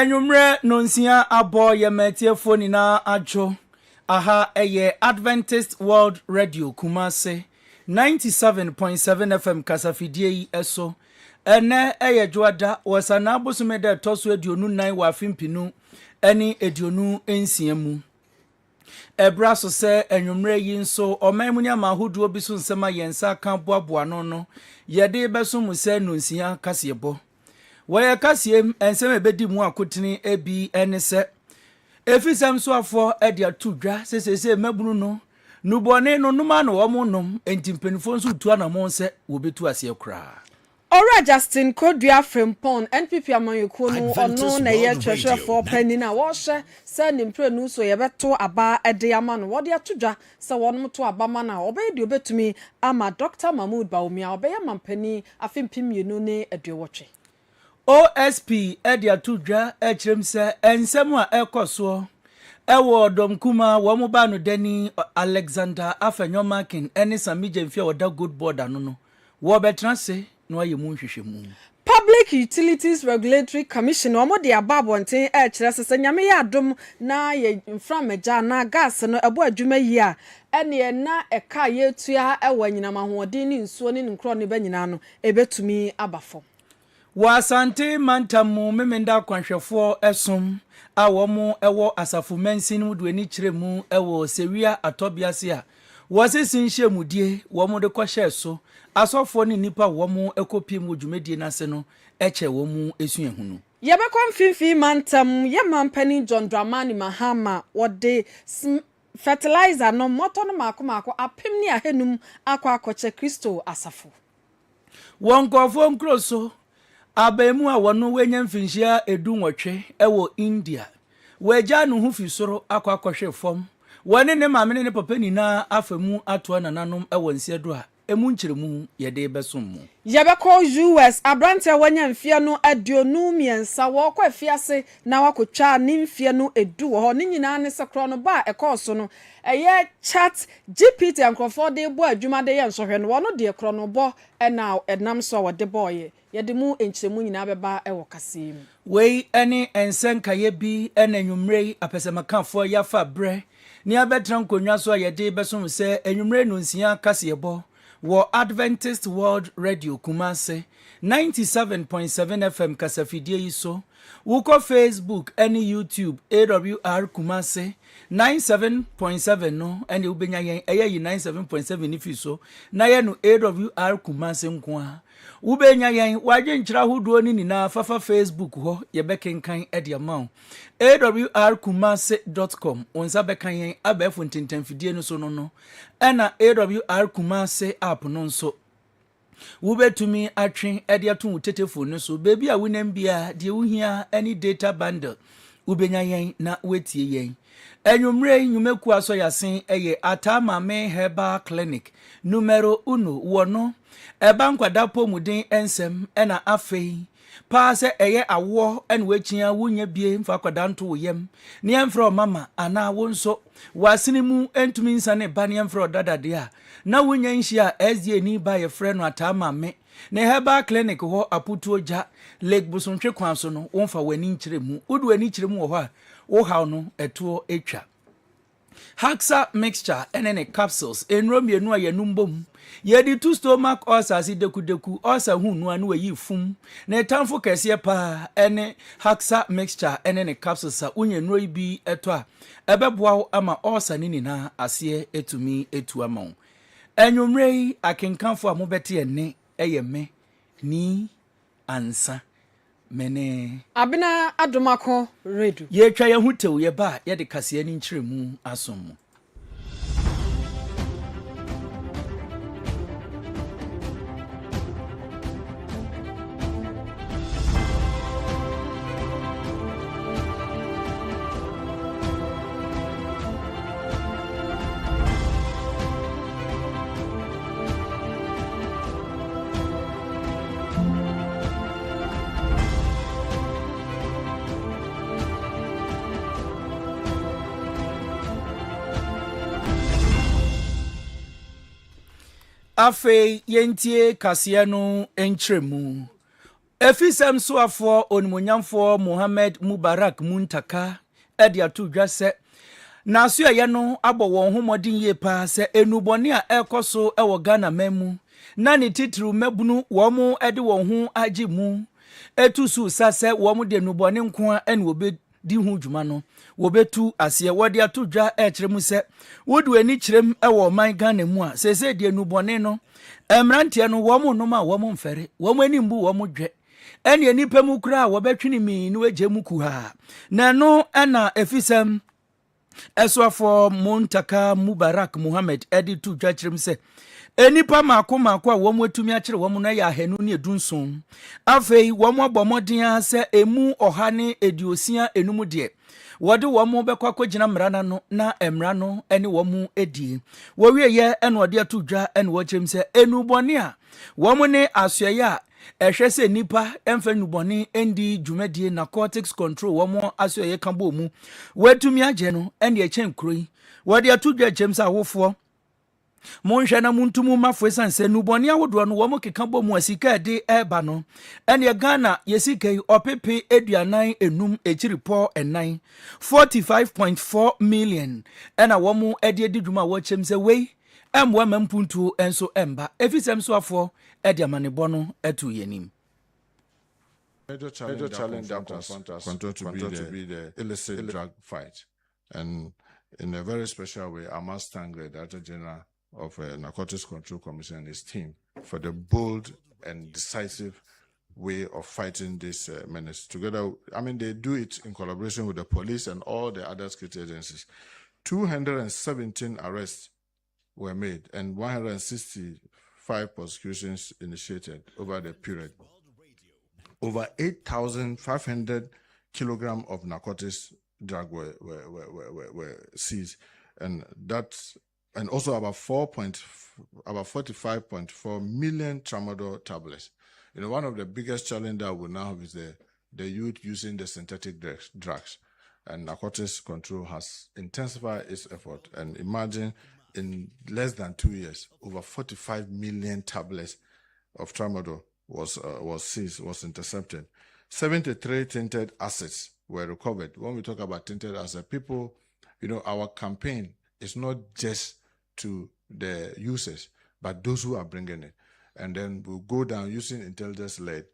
Enyumre nonsia abo ye metiefo nina ajo aha eye Adventist World Radio Kumase 97.7 FM kasafidie yi eso ene eye joada wasana abosumede toso eduonu nan wa fimpinu eni eduonu ensiamu ebra so se enyumre yi nso omanmuni amahuduo bi so nsema yensa kan boaboa no yede beso mu se nonsia kasebo Waya kasiem ensem ebedi mu akotini ebi enese efisem so afo ede atudwa sesese mabunu no nubone no numa no womonom entimpenifo nso tu anamon se wobetu ase kra Ora Justin Kodua Frimpon NPP amanyoku no ono na ye twehwefo pani na wo hye se nimprenu so ye beto aba ede ama no wo de atudwa se wonom to aba ma na obedi obetumi ama Dr. Mahmoud Baumia obeya mampani afempimienu ne aduwotwe OSP Edia Tudja Echrimse ensemu a ekoso ewo domkuma wo mo ba no dani Alexander Afenyomakin eni samije mfia oda good board ano no wo betranse no aye mu hwehwemu Public Utilities Regulatory Commission omo de ababonten kire sese nyame ya adom na ye mframeja na gas no ebo adwuma yi a ene na eka ye tua ewo nyinam ahoɔden ni nsuo ni nkro ne banyina no ebetumi abafo Wasante mantamu memenda kwanhwefo esom a womo ewo asafo mansin mu duani kiremu ewo sewia atobiase a wosisi nhyiamudie womo de kwahye so asofo ne nipa womo ekopi mu dwumedie nase no eche womo esuahunu yebekon finfi mantam yemampani John Dramani Mahama wode fertilizer no moto no mako apem ni ahenum akwakoche Kristo asafo wonkofo nkroso Abemu a wono wenya mfinhia edu nwotwe ewo India weja no hu fisoro akwakohwe fom wone ne maame ne papa nina afamu ato nananom ewo nsiedo a emu nkyeremu yede besommu yebeko US abrante wanya mfie no aduonu miensa wo kwa fiase na wakotwa ne mfie no edu wo ne nyina ne sekro no ba ekoso no eye chat GPT ankrofo de bo adwuma de ye nsohwe no wono de ekro no bo na ednam so wode boye yede mu enkyeremu nyina beba ewo kasem wei ene ensenkaye bi enanwumrei apesemakafo yafa bre ni abetra nkonwa so yede besom se enwumrei no nsia kasebo wo Adventist World Radio Kumase 97.7 FM kasafidie iso wuko Facebook and YouTube AWR Kumase 97.7 no and ubenya yen eyi 97.7 ifiso na ye no AWR Kumase nkoa ubenya yen waje nkyira hodo ni na fafa Facebook ho ye bekenkan ediamau awrkumase.com onza bekan yen abefo ntentamfidie no so no ena AWR Kumase app no nso wubetumi atwen ede ato tetefo no so bebi a wonam bia de wuhia any data bundle ubenya yen na wetie yen enwumre nyumeku aso yasen eye Atamame Herbal Clinic numero 1 wono eba nkwada pomuden ensem ena afei pa se eye awo en wechia wunya bie mfa kwada nto woyem ne emfro mama ana wonso wasini mu entumi nsane ba ne emfro dadade a na wunya nhia SDA ni ba ye frɛ no Atamame ne Herbal Clinic ho aputuo ja Lake Busontwe kwan so no wonfa wani nkyeremu udu wani kyeremu wo ho a wo haw no etuo etwa Haxa mixture enene capsules enromienu a yenumbom yedi two stomach ulcers deku ulcer hunu anu ayi fum na etamfo kese pa ene Haxa mixture enene capsules a unyenro ibi eto a ebeboa ama ulcer ni na ase etumi etu ama enwumrei akenkanfo a mobete ene eyeme ni ansa mene abina adomako redu ye twa ye hutew ye ba ye de kase ani nkyeremu asom Afe yentie kase no enkyeremu Efisem so afọ onimonyamfo Mohammed Mubarak Muntaka edi atu dwa se na aso ye no abọ won homodin ye pa se enubone a ekoso ewo Ghana memu na ne titru mabunu wo mo ede won ho agi mu etusu sase wo mo de enubone nko a ene obe di hu dwuma no wo betu ase wode atu dwa ekire mu se wodu ani kirem ewo man Ghana mu a sese de enubone no emrantie no wo mo no ma wo mo mfere wo mo ani mbu wo mo dwe ene nipa mu kura wo betwini mi no agye mu ku ha na no na efisem Eswafo Muntaka Mubarak Muhammad edi tu dwachirem se enipa mako a wo mwetumi akire wo na ya hanu ne edunson afei wo mo abomoden se emu ohane ediosia enum de wode wo mo bekwa gina mrana no na emra no ene wo mu edi wo wieye ene wode atu dwa ene wo chirem se enubone a wo mo ne asoye a ehwe se nipa emfa nubone endi dwumadie narcotics control wo mo asoye kambo mu watumi agye no ene echen kroi wode atu dwa james awofo monhwe na muntumu mafo sanse nubone awodo no wo mo keka bo mu asika de eba no ene Ghana yesika opepe eduanan enum echiripo enan 45.4 million ena wo mo ede dwuma wo chemse wei emwa mampuntu enso emba efisem so afọ ediamanebo no etu yenim. Major challenge that confront us continue to be the illicit drug fight. And in a very special way, I must thank the Director General of Narcotics Control Commission and his team for the bold and decisive way of fighting this menace. Together, I mean, they do it in collaboration with the police and all the other security agencies. 217 arrests were made and 165 prosecutions initiated over the period. Over 8,500 kilograms of narcotics drug were seized, and also about 45.4 million tramadol tablets. You know, one of the biggest challenges that we now have is the youth using the synthetic drugs, and narcotics control has intensified its effort. And imagine, in less than 2 years, over 45 million tablets of tramadol was seized, was intercepted. 73 tainted assets were recovered. When we talk about tainted assets, people, you know, our campaign is not just to the users, but those who are bringing it. And then we'll go down using intelligence-led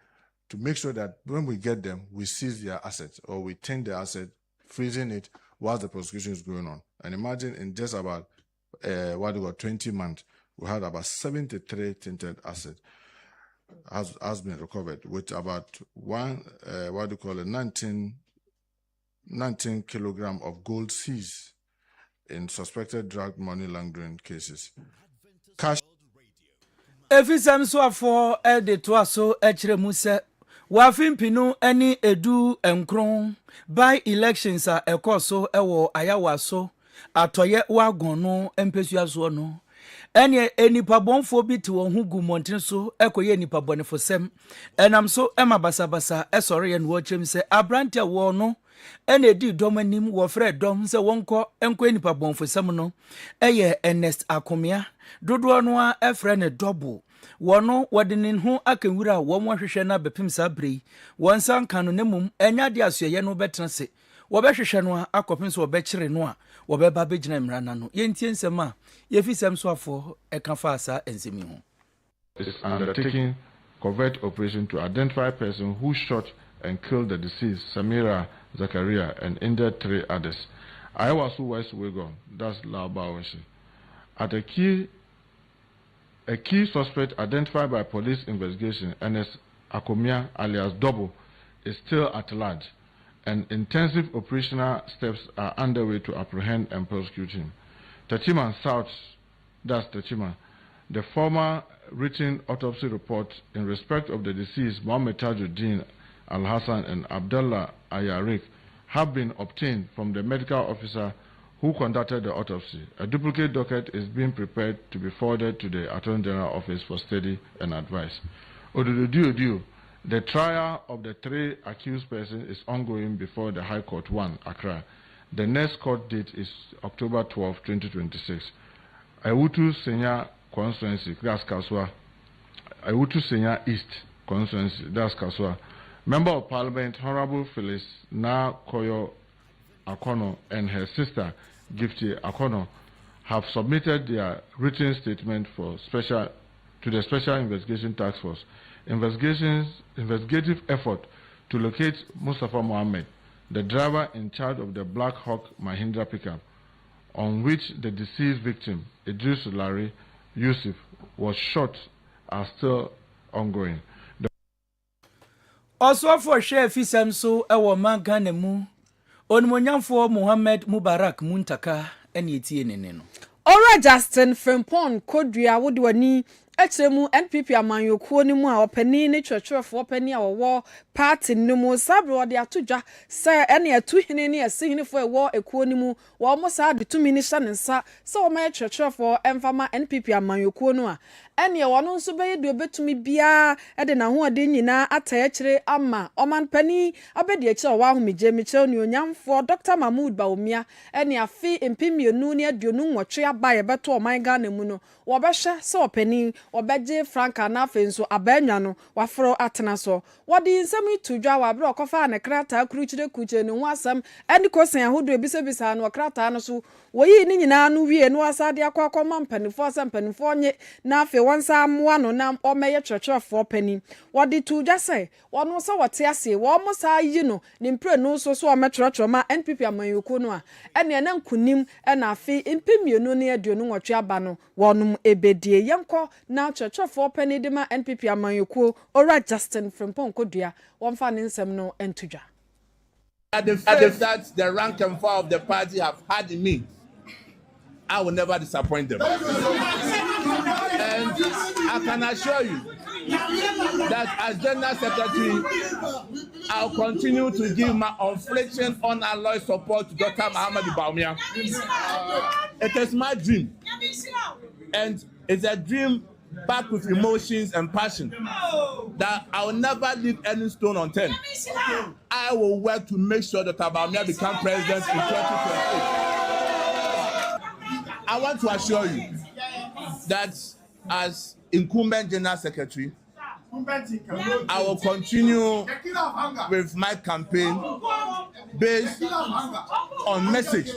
to make sure that when we get them, we seize their assets or we taint the asset, freezing it while the prosecution is going on. And imagine in just about 20 months, we had about 73 tainted assets has been recovered, with about 19 kilograms of gold seized in suspected drug money laundering cases. Cash. Efisem so afọ ede to aso ekire mu se wafimpinu eni edu enkron by elections a ekoso ewo ayawa so atoye wagon no empesuaso no ene enipa bonfo bi te won hu gu monten so ekoye enipa bonefo sem enam so ema basabasa esore ye no chem se abrantia wo no ene edi dom anim wo frɛ dom se wonko enko enipa bonfo sem no eye Ernest Akomia dodo no a efrɛ ne double wono wodinin ho akanwura wo mo hwehwɛ na bepim sabrei wonsan kanu nemum enya de asoye no betena se wo behwehwɛ no akopim so wo bekire no a wo beba begina mrana no yentie nsem a yefisem so afo eka fa asa ensemi ho. Is undertaking covert operation to identify person who shot and killed the deceased Samira Zakaria and injured 3 others. Ayawasu West Wagon, that's Laobawashi. At a key suspect identified by police investigation, Ernest Akomia alias Double, is still at large, and intensive operational steps are underway to apprehend and prosecute him. Tachiman South, that's Tachiman, the former written autopsy report in respect of the deceased Mohammed Tajuddin Al-Hassan and Abdullah Ayarik have been obtained from the medical officer who conducted the autopsy. A duplicate docket is being prepared to be forwarded to the Attorney General Office for study and advice. Odudu, the trial of the 3 accused persons is ongoing before the High Court 1, Accra. The next court date is October 12, 2026. Awutu Senya Constituency, Gas Kaswa, Awutu Senya East constituency, that's Kasua. Member of Parliament, Honorable Phyllis Na Koyo Akono and her sister, Gifty Akono, have submitted their written statement to the Special Investigation Task Force. Investigative effort to locate Mustafa Mohammed, the driver in charge of the Black Hawk Mahindra pickup, on which the deceased victim, Idris Larry Yusuf, was shot, are still ongoing. Also for share fisam so ewo magane mu onimonyamfo Mohammed Mubarak Muntaka ene etie nene no. Ora Justin Frimpong Kodua wodwani Echemu NPP amanyokuo ni mu a opani ne twetwerefo opani a wo party ni mu sabre de atodwa se ene atuhene ne asihinefo ewo ekuo ni mu wo mo sa de tumi ni hya nensa se wo ma twetwerefo emfama NPP amanyokuo no a ene wono nso beye de obetumi bia de na ho ade nyina ataye kire ama oman pani abedi akire wo ahomegye mekyerɛ ne onyamfo Dr. Mahmoud Baumia ene afi empimienu ne aduonu nwotwe abaye beto oman Ghana mu no wo behwe se opani obeje Franka na afenso abanwa no waforo atena so wodi nsem itudwa wabre okofa na krata kuruchire kuche ne ho asam eni kosan ahodo ebisebisa na krata no so woyi ni nyina no wie no asade akwa mpanifo asam mpanifo nye na afe wonsa amwa no na omeye twetwerefo pani wodi tudwa se wono so wote ase wo mo sa yi no ne mpre no so ometwerɛtwerɛ ma NPP amanyoko no a ene na nkunim na afe mpemienu ne aduonu nwotwe aba no wonum ebedie yenko na twetwerefo pani de ma NPP amanyoko Ora Justin Frimpong Kodua wonfa ne nsɛm no entudwa. At the fact that the rank and file of the party have had in me, I will never disappoint them. And I can assure you that as General Secretary, I'll continue to give my unflinching, unalloyed support to Dr. Muhammad Baumia. It is my dream, and it's a dream backed with emotions and passion, that I will never leave any stone unturned. I will work to make sure that Baumia becomes president in 2028. I want to assure you that as incumbent General Secretary, I will continue with my campaign based on message,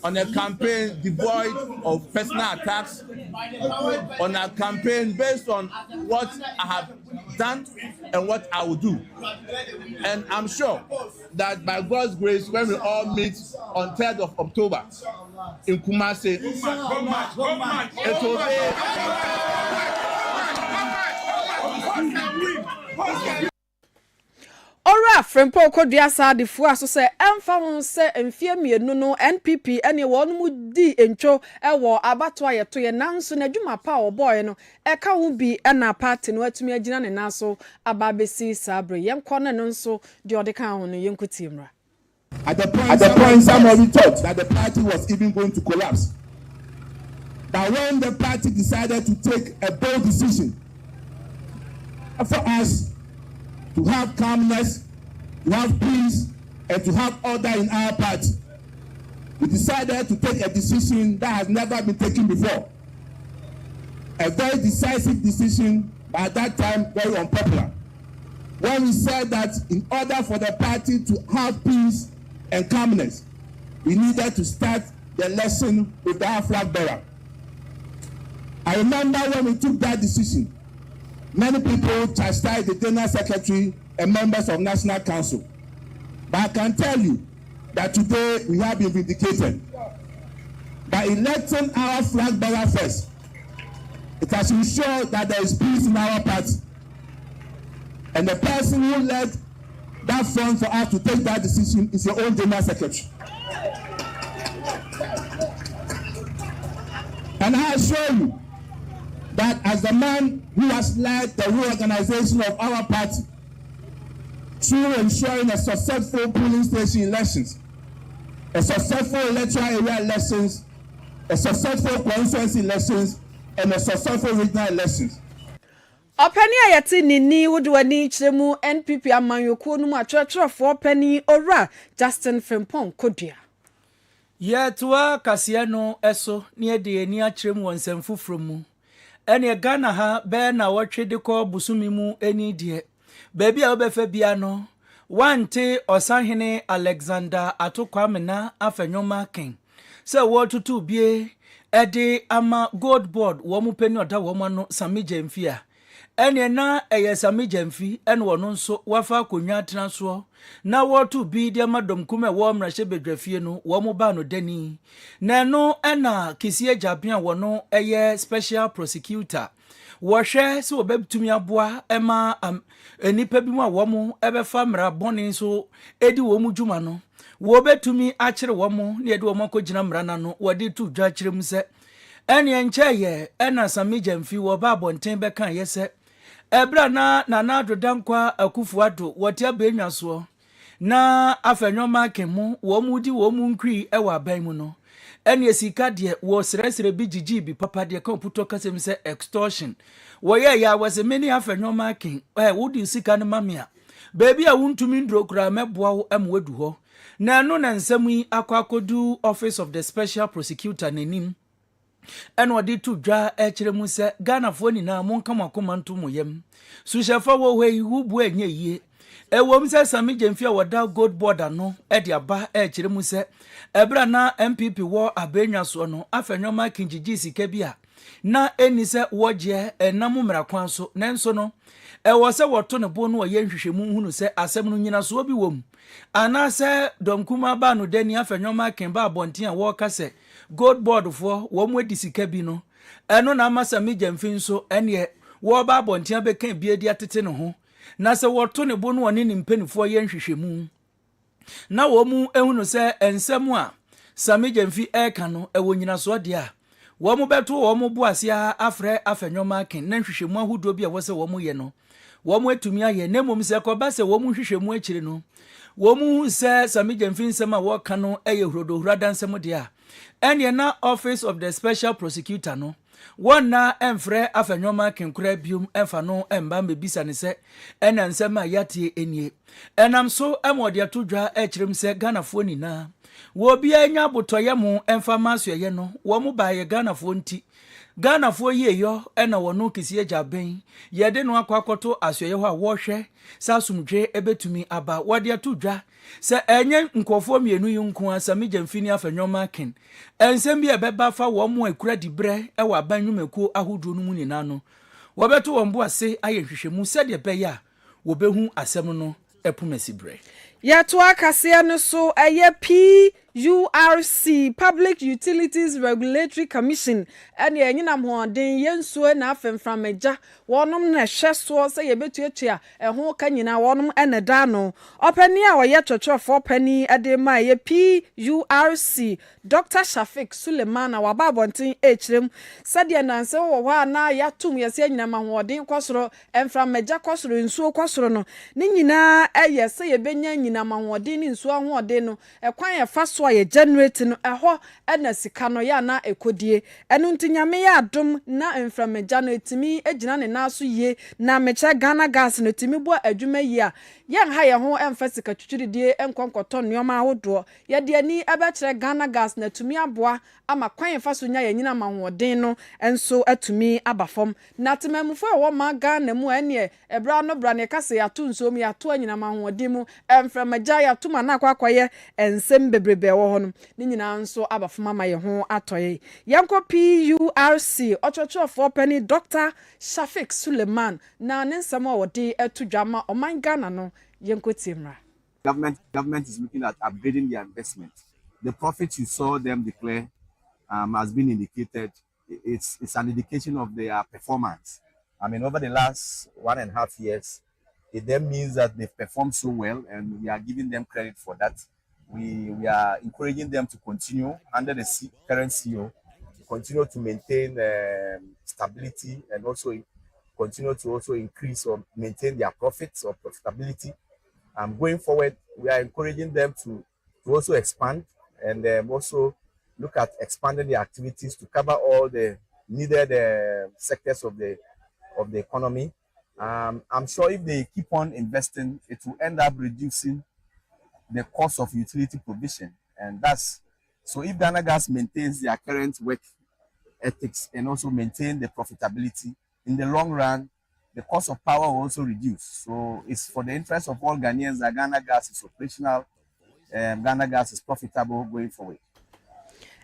on a campaign devoid of personal attacks, on a campaign based on what I have done and what I will do. And I'm sure that by God's grace, when we all meet on 3rd of October in Kumasi, it will be... Ora Frimpong Kodua sa de fu aso se emfa ho se emfie mienu no NPP ene wonu mu di entwo ewo abato ayeto ye nanso na dwuma pa oboy no eka ho bi na party no atumi agina ne naso ababesi sabre yenko ne no nso de odeka ho no yenkutimra. At the point somebody thought that the party was even going to collapse. But when the party decided to take a bold decision for us to have calmness, to have peace, and to have order in our party, we decided to take a decision that has never been taken before. A very decisive decision, but at that time very unpopular. When we said that in order for the party to have peace and calmness, we needed to start the lesson with our flag bearer. I remember when we took that decision, many people chastised the General Secretary and members of National Council. But I can tell you that today we have been vindicated. By electing our flag bearer first, it has ensured that there is peace in our party. And the person who led that front for us to take that decision is your own General Secretary. And I assure you that as the man who has led the reorganization of our party through ensuring a successful polling station elections, a successful electoral area elections, a successful constituency elections, and a successful regional elections. Openi ayati nini wudwani chiremu NPP amanyoko no mu atwerɛtwerɛfo openi Ora Justin Frimpong Kodua. Ye toa kasia no eso ne de ani akyerem wonsam foforo mu. ɛne Ghana ha bɛɛ na wɔtwe de kɔ busumi mu ani deɛ baabi a wobɛfa bia no wante ɔsahene Alexander Atokwamena afɛnwoma ken sɛ wɔtoto bie ɛde ama gold board wɔn mu pɛni ɔda wɔn ano Sami Gyamfi a ɛne na ɛyɛ Sami Gyamfi ɛne wɔn nso wafa akonnwa atena soɔ na wɔto bi de ama domkum a wɔn mmarahyɛ bedwafie no wɔn mu ba no dani na ɛno ɛna Kisie Gyabea wɔn ɛyɛ special prosecutor wɔhwɛ sɛ wɔbɛtumi aboa ɛma nipa bi mu a wɔn ɛbɛfa mmara bɔne nso edi wɔn mu dwuma no wɔbɛtumi akyere wɔn ne yɛde wɔn akɔgyina mmara n'ano wɔde to dwa akyerɛ mu sɛ ɛne nkyɛyɛ ɛna Sami Gyamfi wɔba abɔnten bɛka yɛ sɛ ɛbra na Nana Addo Dankwa Akufo-Addo wɔte abɛnwa soɔ na afɛnwoma kemu wɔn mu di wɔn mu nkwi ɛwɔ aban mu no ɛne sika deɛ wɔsrɛsrɛ bi gyigyi bi papa deɛ ka puto kasɛm sɛ extortion wɔyɛ ya wɔsɛ meni afɛnwoma ken wodi sika no mamia baabi a wontumi ndro kura mɛboa wo ɛma wadu hɔ na ɛno na nsɛm yi akɔdu office of the special prosecutor n'anim ɛna ɔde to dwa ɛkyerɛ mu sɛ Ghanafoɔ nyinaa monka mo akoma nto mo yam suhyɛfa wɔ hɔ yi hubu ɛnyɛ yie ɛwɔ mu sɛ Sami Gyamfi a wɔda gold board ano ɛde aba ɛkyerɛ mu sɛ ɛbra na MPP wɔ abɛnwa soɔ no afɛnwoma kingyigyi sika bi a na ɛni sɛ wɔgye ɛnam mmara kwan so nanso no ɛwɔ sɛ wɔto ne bo no wɔyɛ nhwehwɛmu hunu sɛ asɛm no nyinasoɔ bi wɔ mu anaasɛ dɔmkuma ba no dani afɛnwoma kemba abɔnten a wɔka sɛ gold board foɔ wɔn mu adi sika bi no ɛno na ama Sami Gyamfi nso ɛneɛ wɔba abɔnten bɛka bi adi atete ne ho na sɛ wɔto ne bo no wɔne ne mpanifoɔ yɛ nhwehwɛmu na wɔn mu ehunu sɛ nsɛm a Sami Gyamfi ɛka no ɛwɔ nyinasoɔ deɛ a wɔn mu bɛto wɔn mu bo ase afrɛ afɛnwoma ken na nhwehwɛmu ahodoɔ bi a wɔsɛ wɔn mu yɛ no wɔn mu atumi ayɛ na mmom sɛ kɔba sɛ wɔn mu nhwehwɛmu akyire no wɔn mu sɛ Sami Gyamfi nsɛm a wɔka no ɛyɛ hurodohurada nsɛm deɛ a ɛneɛ na office of the special prosecutor no wɔn na ɛmfrɛ afɛnwoma kenkora biom ɛmfa no ɛmba mbɛbisa ne sɛ ɛna nsɛm a yɛatie ɛnie ɛnam so ɛma ɔde ato dwa ɛkyerɛm sɛ Ghanafoɔ nyinaa wɔbiara nya abotɔyɛ mo ɛmfa ma asoɛyɛ no wɔn mu baayɛ Ghanafoɔ nti Ghanafoɔ yieyɔ ɛna wɔn Kisie Gyabea yɛde no akɔto asoɛyɛ hɔ a wɔhwɛ sɛ asomdwe ɛbɛtumi aba wɔde ato dwa sɛ ɛnyɛ nkɔfoɔ mmienu yi nko a Sami Gyamfi ne afɛnwoma ken ɛnsɛm bi ɛbɛba fa wɔn mu akura dibrɛ ɛwɔ aban nnwumakuo ahodoɔ no mu nyinaa no wɔbɛto wɔn bo ase ayɛ nhwehwɛmu sɛdeɛ ɛbɛyɛ a wɔbɛhu asɛm no ɛpomasi brɛ yɛto akaseɛ no so ɛyɛ PURC Public Utilities Regulatory Commission ɛne ɛnyinam hoɔden yɛnsuo na afɛmframagya wɔnom na ɛhwɛ soɔ sɛ yɛbɛtuatua ɛho ka nyinaa wɔnom ɛna da no ɔpani a ɔyɛ twɛtwɛfoɔ pani ɛde ma ɛyɛ PURC Dr. Shafik Suleiman na waba abɔnten ɛkyerɛm sɛdeɛ nansɛ wɔ hɔ a na yɛatom yɛsɛ anyinam ahoɔden kɔ soro ɛmframagya kɔ soro nsuo kɔ soro no ne nyinaa ɛyɛ sɛ yɛbɛnya nyinam ahoɔden ne nsuo ahoɔden no ɛkwan yɛfa so a yɛ generate no ɛhɔ ɛna sika no yɛ na ɛkodie ɛno nti nyame yɛ adom na mframagya no etimi egyina ne nan so yie na mekyɛ Ghana gas no etimi bɔ adwuma yi a yɛn ha yɛ ho ɛmfa sika twitwiridie ɛnkɔnkɔtɔ nneɛma ahodoɔ yɛde ani ɛbɛkyerɛ Ghana gas na etumi aboa ama kwan yɛfa so nya yɛnyina mahoɔden no enso atumi aba fam na temamufo a wɔ ma Ghana mu ɛne ɛbra no bra ne kase yato nsuom yato anyina mahoɔden mu mframagya yato ma na akwakwayɛ ensɛm bebrebe wɔ hɔ no ne nyinaa nso aba fam ama yɛ ho atɔyɛ yɛnkɔ PURC ɔtwɛtwɛfoɔ pani Dr. Shafik Suleiman na ne nsɛm a wɔde ɛto dwama ɔman Ghana no yɛnkɔ tiemra. Government is looking at upgrading their investment. The profit you saw them declare has been indicated. It's an indication of their performance. I mean, over the last 1.5 years, it then means that they've performed so well, and we are giving them credit for that. We are encouraging them to continue under the current CEO, to continue to maintain stability and also continue to also increase or maintain their profits or profitability. Going forward, we are encouraging them to also expand and also look at expanding the activities to cover all the needed sectors of the economy. I'm sure if they keep on investing, it will end up reducing the cost of utility provision. And that's so if Ghana Gas maintains their current work ethics and also maintain the profitability. In the long run, the cost of power will also reduce. So it's for the interest of all Ghanaians that Ghana Gas is operational, Ghana Gas is profitable going forward.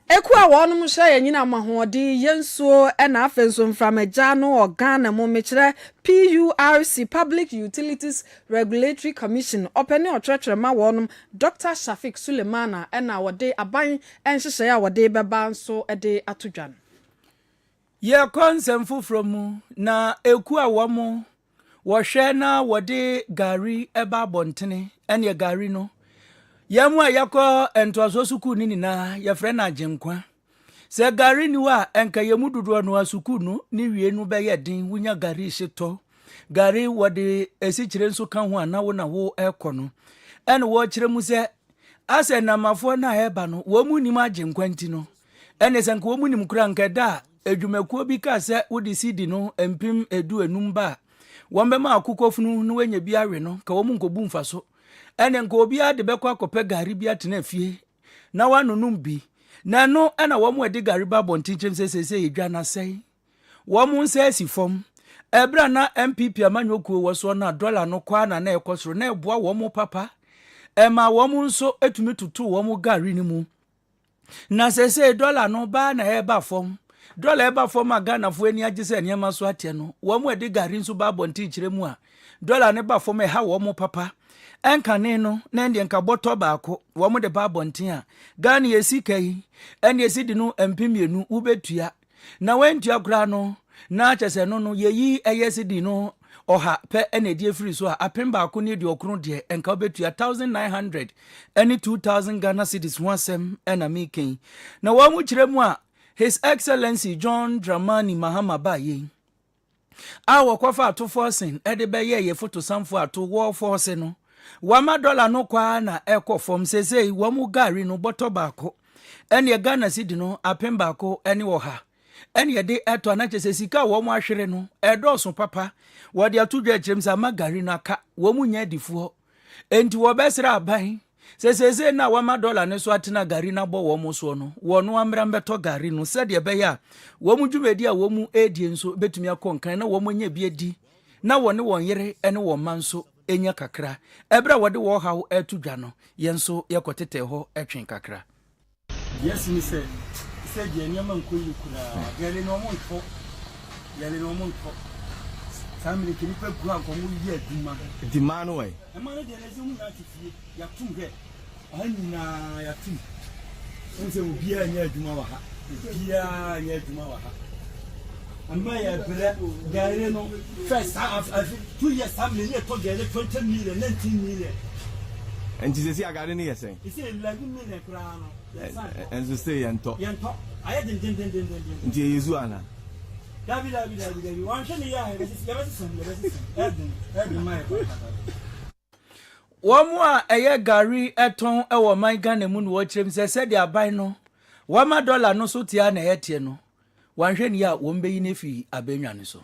Eku a wɔnom hyɛ yɛn nyina mahɔden yensuo na afenso mframagya no Ghana mo mekire PURC Public Utilities Regulatory Commission openi ɔtwerɛtwerɛ ma wɔnom Dr. Shafik Sulemana na wɔde aban nhyehyɛ a wɔde bɛba nso de atodwan. Ye konsem foforo mu na eku a wɔmo wɔhwɛ na wɔde gari eba bontene ene gari no Yamu a yakɔ entoaso suku ni nyina yɛfrɛ na agyenkwa sɛ gari ni wa enka yemu dodoɔ no asuku no ni wie no bɛyɛ den wunya gari hyetɔ gari wɔde esikyire nso ka ho ana wo na wo ɛkɔ no ɛne wo kyerɛ mu sɛ asɛ namafo na ɛba no wo mu nim agyenkwa nti no ɛne sɛ nka wo mu nim kura nka da adwumakuo bi ka sɛ wodi sidi no empim edu enum ba wɔn bɛma akokofunu no wenya bi awe no ka wo mu nkobu mfa so ene nko obi ade bekọ akọpẹ gari bi atena fie na wanunum bi na no na wo mu ade gari ba bontinchim sesese yedwa na sei wo mu nsa asi fom ebra na MPP amanyokuo wo so na dollar no kwa na ekosoro na eboa wo mu papa ema wo mu nso etumi tutu wo mu gari ni mu na sese dollar no ba na eba fom dollar eba fom aga na fo ani agye se niam so ate no wo mu ade gari nso ba bontinchire mu a dollar ne ba fom ha wo mu papa enkane no na ndie nka botɔ baako wo mo de ba bonten a Ghana yesi kai ene yesi di no empimienu ubetua na wentua kura no na kyese no no yeyi eyesi di no oha pe ene die free so a apem baako ne di okron de enka obetua 1900 ene 2000 Ghana cedis wansem ena making na wo mu kyerɛ mu a His Excellency John Dramani Mahama Baye awo kwafa ato forcing ede be ye photo samfo ato war force no wama dollar no kwa na ekọ fom sesei wamu gari no botọ baako ene Ghana cedi no apem baako ene wo ha ene de eto na chese sika wamu ahwere no edoso papa wode atudwa kyerem ma gari na ka wamu nya difuo enti wo besra aban sesei na wama dollar ne so atena gari na bo wamu so no wono amra mbeto gari no sede be ya wamu dwumedi a wamu edie nso betumi akonkan na wamu nya bi edi na wone won yere ene wo manso enya kakra ebra wode wo hawo atudwa no yenso yekotete ho etwen kakra. Yes mi se je nyama nkoyi kura yale no monko family kini pe gua ko mu yi aduma The man way. e ma no de na ze mu na tifie ya tum he anina ya tum nse mu bia nya aduma wa ha bia nya aduma wa ha amma ya bere gare no first half 2 years family ne to gare 20 million 19 million And Jesus ya gare ni yesen. you see 11 million kura no And so say yento. aye den Nti Yesu ana. David wan hwe ne ya he yabesi every my Wamu a eye gari eton ewo man Ghana mu no wo kyerem se de aban no wama dollar no so tia na etie no wanhwe ni a wo mbeyi ne fi abenwa ne so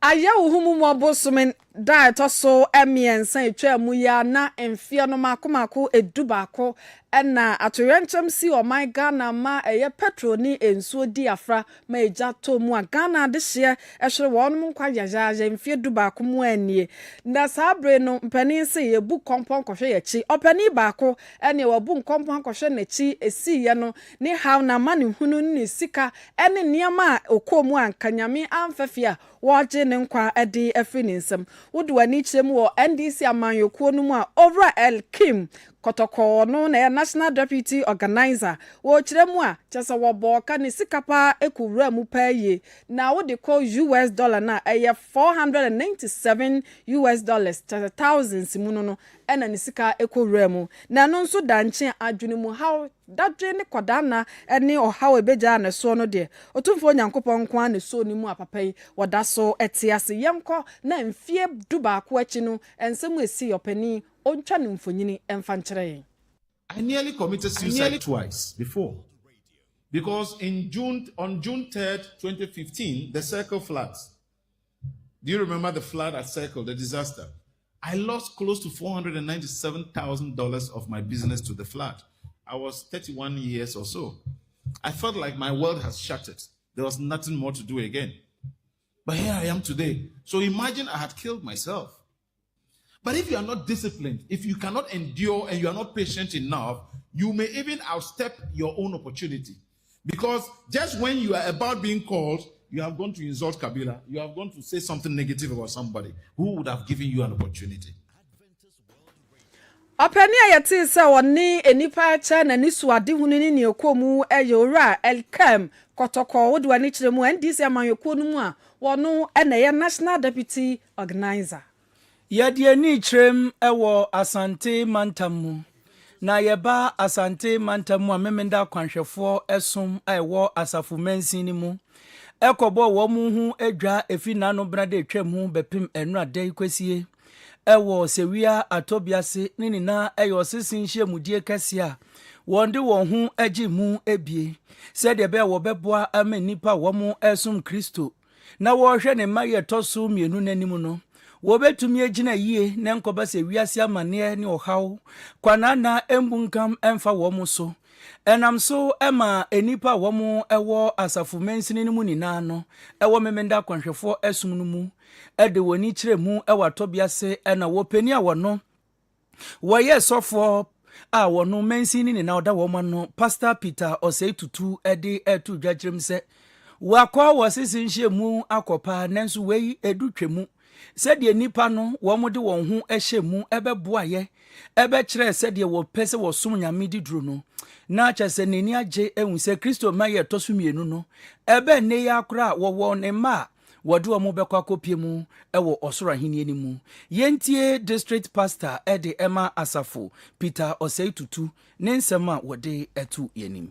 Aya uhumu mwabosumen da etoso emiensa etwa mu ya na emfie no makomako edubako ena atoyenchem si o my Ghana ma eye petro ni ensuo di afra ma eja to mu a Ghana de hye ehwere wonum nkwa yajaja emfie dubako mu anie na sabre no mpani se ye bu kompon kohwe ye chi opani baako ene wa bu kompon kohwe na chi esi ye no ni how na mani hunu ni sika ene niam okomu ankanyame amfafia waje ne nkwa ede afri ni nsem wodu ani kyerem wo NDC amanyokuo no mu a over El Kim kotoko no na national deputy organizer wo kyerem a kyesa wo boka ne sikapa ekuwura mu paye na wo de call US dollar na $497 thousands mu no ena ne sika ekuwura mu na no nso danche adwene mu how dadwe ne kodana ene ohaw ebeja na so no de otumfo nyankopon nko an so ni mu apapai woda so etiase yemko na mfie dubaako achi no ensemu esi opani ontwa ne mfonyini emfa nkyerɛ. I nearly committed suicide twice before. Because on June 3rd, 2015, the Circle floods. Do you remember the flood at Circle, the disaster? I lost close to $497,000 of my business to the flood. I was 31 years or so. I felt like my world has shattered. There was nothing more to do again. But here I am today. So imagine I had killed myself. But if you are not disciplined, if you cannot endure and you are not patient enough, you may even outstep your own opportunity. Because just when you are about being called, you have gone to insult Kabila, you have gone to say something negative about somebody who would have given you an opportunity. Openi ayati se woni enipa cha na nisu ade hunini ni ekomu eyora elkem kotoko wodi wani kiremu NDC amanyokuo no mu a wono ena ye National Deputy Organizer. Yadie ni kirem ewo Asante Mantamu. Na yeba Asante Mantamu a memenda kwanhwefo esom a ewo asafu mansin ni mu. Ekobo wo mu hu edwa efi nano brade twam hu bepim enu adai kwasie. Ewo sewia atobiase ninina eyo sisin hyemudie kase a wonde won hu agi mu ebie se de be wo beboa ama nipa wo mu esum Kristo na wo hwe ne maye toso mienu nanim no wo betumi agina yie ne nkoba sewiase amane ne ohaw kwana na embunkam emfa wo mu so enam so ema enipa wo mu ewo asafu mensini mu nina no ewo memenda kwanhwefo esum no mu ede woni kiremu ewa tobiase ena wo pani a wono wo ye sofo a wono mensini ni na oda wo no Pastor Peter Oseitutu ede etu dwagirem se wakwa wo sisinhye mu akopa nanso wei edutwemu se de nipa no wo mode won hu ehye mu ebeboa ye ebe kire se de wo pese wo som nyame diduro no na chese neni age ehun se Kristo maye tosumienu no ebe ne ya akora wo ne ma wode wo bekwa kopie mu ewo osoro ahini animu yentie district pastor ede Emma Asafo Peter Oseitutu ne nsema wode etu yenim.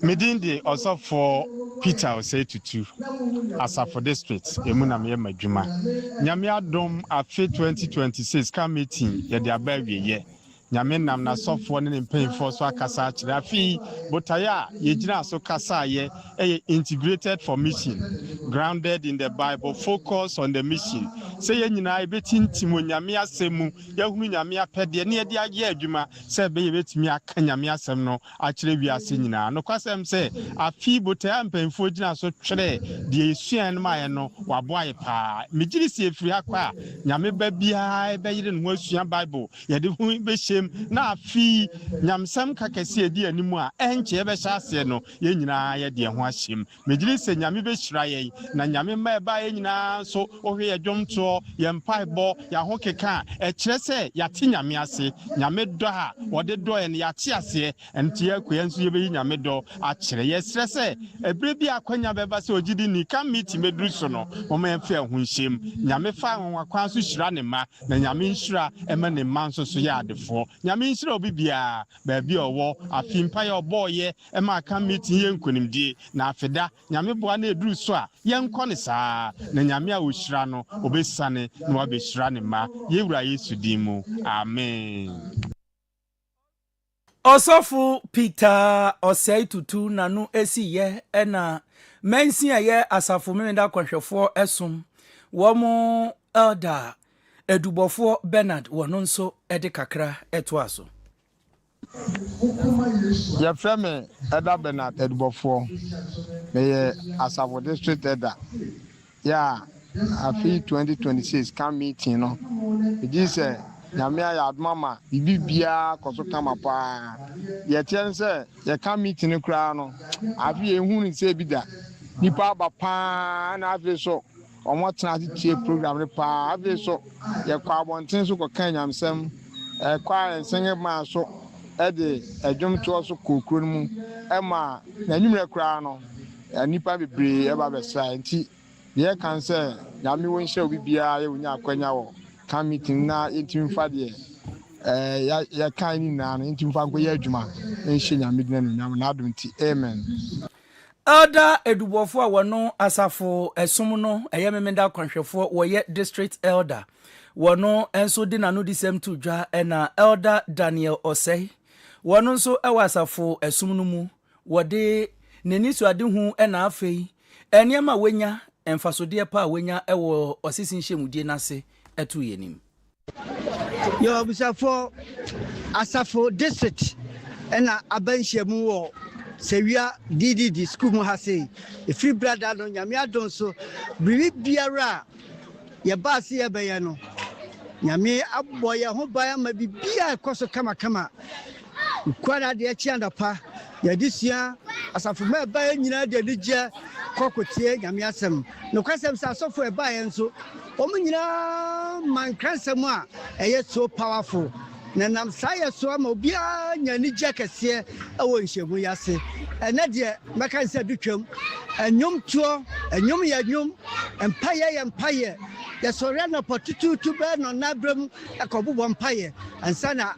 Medindi Osafo Peter Oseitutu Asafo district emuna me madwuma nyame adom afi 2026 ka meeting ye de abawie ye nyame nam na sofo ne mpanyfo so akasa akire afi botaya ye gina so kasa ye integrated for mission grounded in the Bible, focus on the mission. Say ye nyina ebetintim nyame asemu yahunu nyame apede ne ye de age adwuma say be ye betimi aka nyame asem no akire wiase nyina no kwasem say afi botaya mpanyfo gina so twere de esuan ma ye no wabo aye pa mejiri si efiri akwa nyame ba bia ebe yire no asuan Bible ye de hu be na afi nyamsam kakase edi animu a enche ebe hyase no ye nyina ye de ho ahyem mejiri se nyame be hyira ye na nyame ma eba ye nyina so ohwe ye dwomto ye mpaebo ya ho keka e kire se ya ti nyame ase nyame do ha wode do ye ya ti ase enti akoye nso ye be nyame do a kire ye sire se ebre bi akwanya beba se ogidi ni ka meet medru so no o ma mfa ho hyem nyame fa nwa kwa so hyira ne ma na nyame hyira ema ne ma nso so ya adefo nyame nhyira obi bia ba bi owo afimpa ya oboye e ma ka meeting ye nkonimdie na afeda nyame boa na eduru so a ye nkɔ ne saa na nyame a ohyira no obesane na wabehyira ne ma ye wura Yesu din mu amen. Osofu Peter Oseitutu nanu esi ye ena mensi ye asafo memenda kwanhwefo esom wo mo elder Edubofo Bernard wono nso ede kakra eto aso. Ya frame Elder Bernard Edubofo me Asafo district elder ya afi 2026 can meeting no it say nyame ya admama bibia koso kama pa ye tien se ye can meeting kra no afi ehunu se bida nipa ba pa na afi so omo tena tie program ne pa afi so ye kwa abonten so ko kan nyamsem kwa ensen ma so ede adwom to so kokro mu ema na nyumre kra no nipa bebre e ba besra enti ye kan say nyame won hye obi bia ye wonya akwanya wo kan meeting na intim fa de ya kan ni na intim fa ko ye adwuma enhye nyame dina no nyame na adom ti amen. Elder Edubofo a wono asafo esom no memenda kwanhwefo wo ye district elder wono enso di nanu disem to dwa ena Elder Daniel Osei wono nso ewa asafo esom no mu wode nenisu ade hu ena afei eniema wenya emfasode pa wenya ewo osisinhye mudie nase etu yenim yo bisafo asafo district ena abanhye mu wo Sevia DDD school mu ha say if free brother no nyame adon so biri biara ye ba se ye beye no nyame abɔ ye ho ba ma bibia ekoso kama kwara de achi andapa ye disua asafo ma ba nyina de digye kokotie nyame asem no kwasem sa asofo e ba ye nso omu nyina man kransem a eye so powerful na nam saye so ama obia nyani gye kese e wo nhyebu yase ene de meka nse dutwam enyum tuo enyum ya nyum empaye ya sore na potutu be no nabram ekobubo mpaye ansana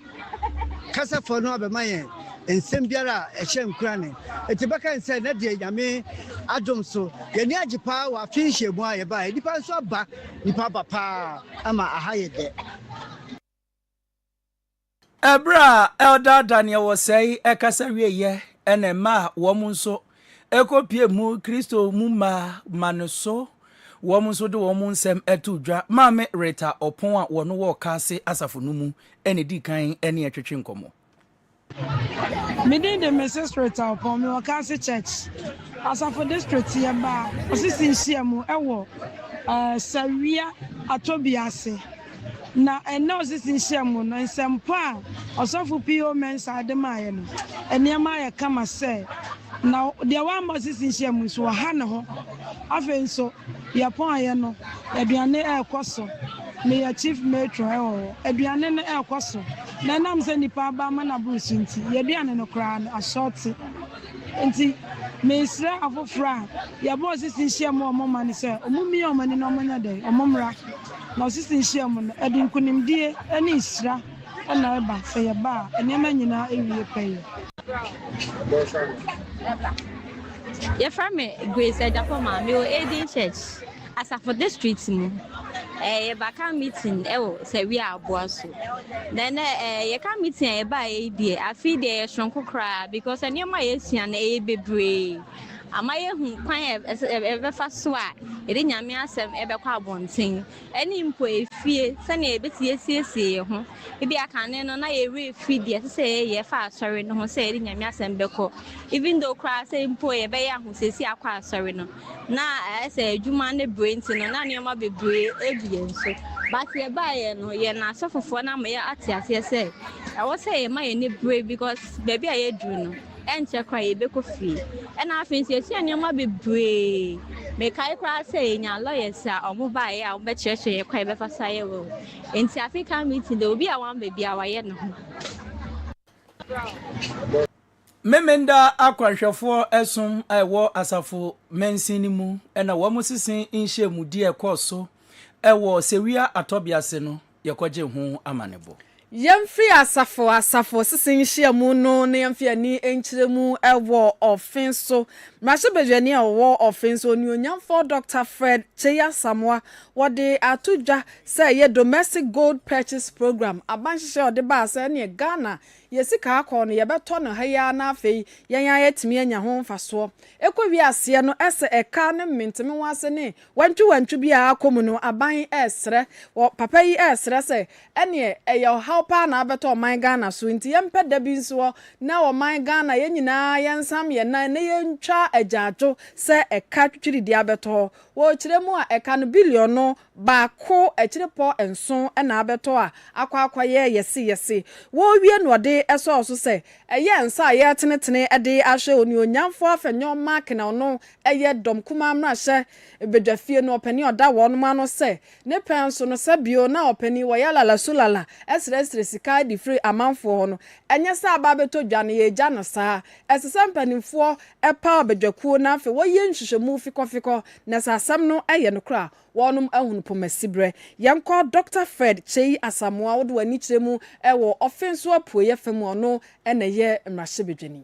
kasa fo no abemaye ensem biara ehye nkura ne etibeka nse na de nyame adom so yani agipa wa finhyebu aye ba edipa nso aba nipa papa ama ahaye de Ebra Elder Daniel was say ekasa wieye ene ma wo mu nso ekopie mu Kristo mu ma manuso wo mu nso de wo mu nsem etudwa maame reta opon a wo no wo kase asafo no mu ene di kan ene etwetwe nkomo Midi the Mrs. Rita upon me Wakasi Church. Asafo district here ba osisi nhia mu ewo Sawia Atobiase. Na eno osisi nhia mu no nsempa osofo PO mensa ademaye no. Eniema ye kama se na de wa ma osisi nhia mu so ha ne ho. Afen so ye pon aye no aduane ekoso. Me ya chief matron aduane no ekoso. Na nam se nipa ba ma na brusu nti ye duane no kra no ashorti nti me isra afofra ya bo sisi nhia mu omoma ne se omumi omani no omanya de omomra na sisi nhia mu no edinkunimdie ani isra na eba se ye ba enema nyina ewie pay ye from me Grace Edapoma me o Eden Church asafo district mu ye baka meeting ewo se wi aboaso then ye ka meeting e ba e die afi de shronko kra because enema ye sua na e bebre amaye hu kwan e be fa so a ede nyame asem e be kwa abonten eni mpo efie se na e betie siesie ho e bi akane no na ye re fi de se ye fa asori no ho se ede nyame asem be ko even though kra se mpo ye be ya ho sesi akwa asori no na se adwuma ne brain no na nyama bebre ebien so but ye ba ye no ye na asofofo na ma ye atiase se e wo se ye ma ye ne brave because baby aye dru no enche kwa ye be ko fi e na afin se esi anyama bebre me kai kwa se nya lawyers a omo ba ye a omo be cheche ye kwa ye be fa saye wo enti African meeting de obi a wan baby a wa ye no Memenda akwanhwefo esum ewo asafo mensini mu ena wo mu sisin nhye mu di ekoso ewo Sewia Atobiase no yekwaje hu amanebo Yemfi asafo sisin hia mu no na yemfi ani enchiremu ewo offenso mashebejani ewo offenso ni onyamfo Dr. Fred Cheya Samoa wode atudwa say ye domestic gold purchase program abanhye ode ba say na Ghana yesika akọ no yebeto no haya na afei yenya yetimi anya ho mfaso ekwowi ase no ese eka ne menteme wase ne wantwu bi a akomu no aban esre papa yi esre say ene eyo pa na abeto man Ghana so nti yempe da bi nso na o man Ghana yenyina yensam ye na yentwa ajajo se eka twitwiri di abeto wo kiremu a eka no billion no baako ekiripo enso na abeto a akwa yesi wo wie no de eso so se eye nsa ye tenetene de ahwe oni onyamfo afenyo mark na no eye dom kuma mra hye bedwafie no opani oda wonu ma no se ne penso no sabio na opani wo yala la sulala esre sika di free amanfo ho no enye sa aba beto dwane ye gya no saa esesem panimfo epa bedwakuo na afi wo ye nhwehwemu fikofiko na sasam no eye no kra wonum ahunu pomasibre yanko Dr. Fred Cheya Samoa wo do ani kiremu ewo offenso apoye fam ono ene ye mrashebedwani.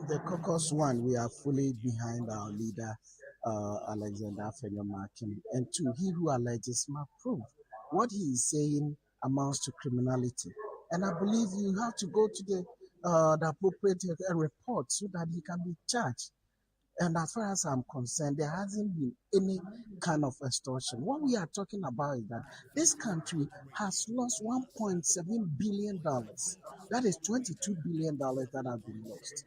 The caucus one, we are fully behind our leader, Alexander Afenyomarkin, and two, he who alleges must prove what he is saying amounts to criminality. And I believe you have to go to the appropriate report so that he can be charged. And as far as I'm concerned, there hasn't been any kind of extortion. What we are talking about is that this country has lost $1.7 billion. That is $22 billion that have been lost.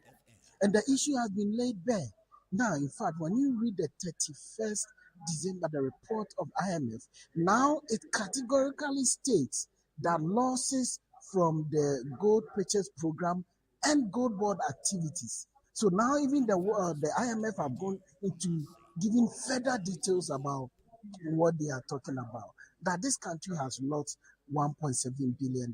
And the issue has been laid bare. Now, in fact, when you read the 31st December, the report of IMF, now it categorically states that losses from the gold purchase program and gold board activities. So now even the IMF have gone into giving further details about what they are talking about, that this country has lost $1.7 billion.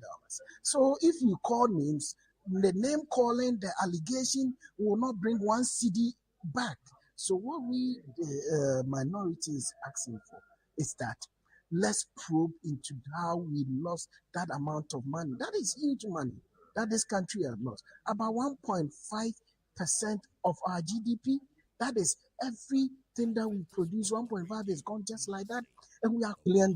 So if you call names, the name calling, the allegation will not bring one cedi back. So what we, the minority, is asking for is that let's probe into how we lost that amount of money. That is huge money that this country has lost. About 1.5% of our GDP. That is everything that we produce. 1.5 is gone just like that. And we are $1 billion.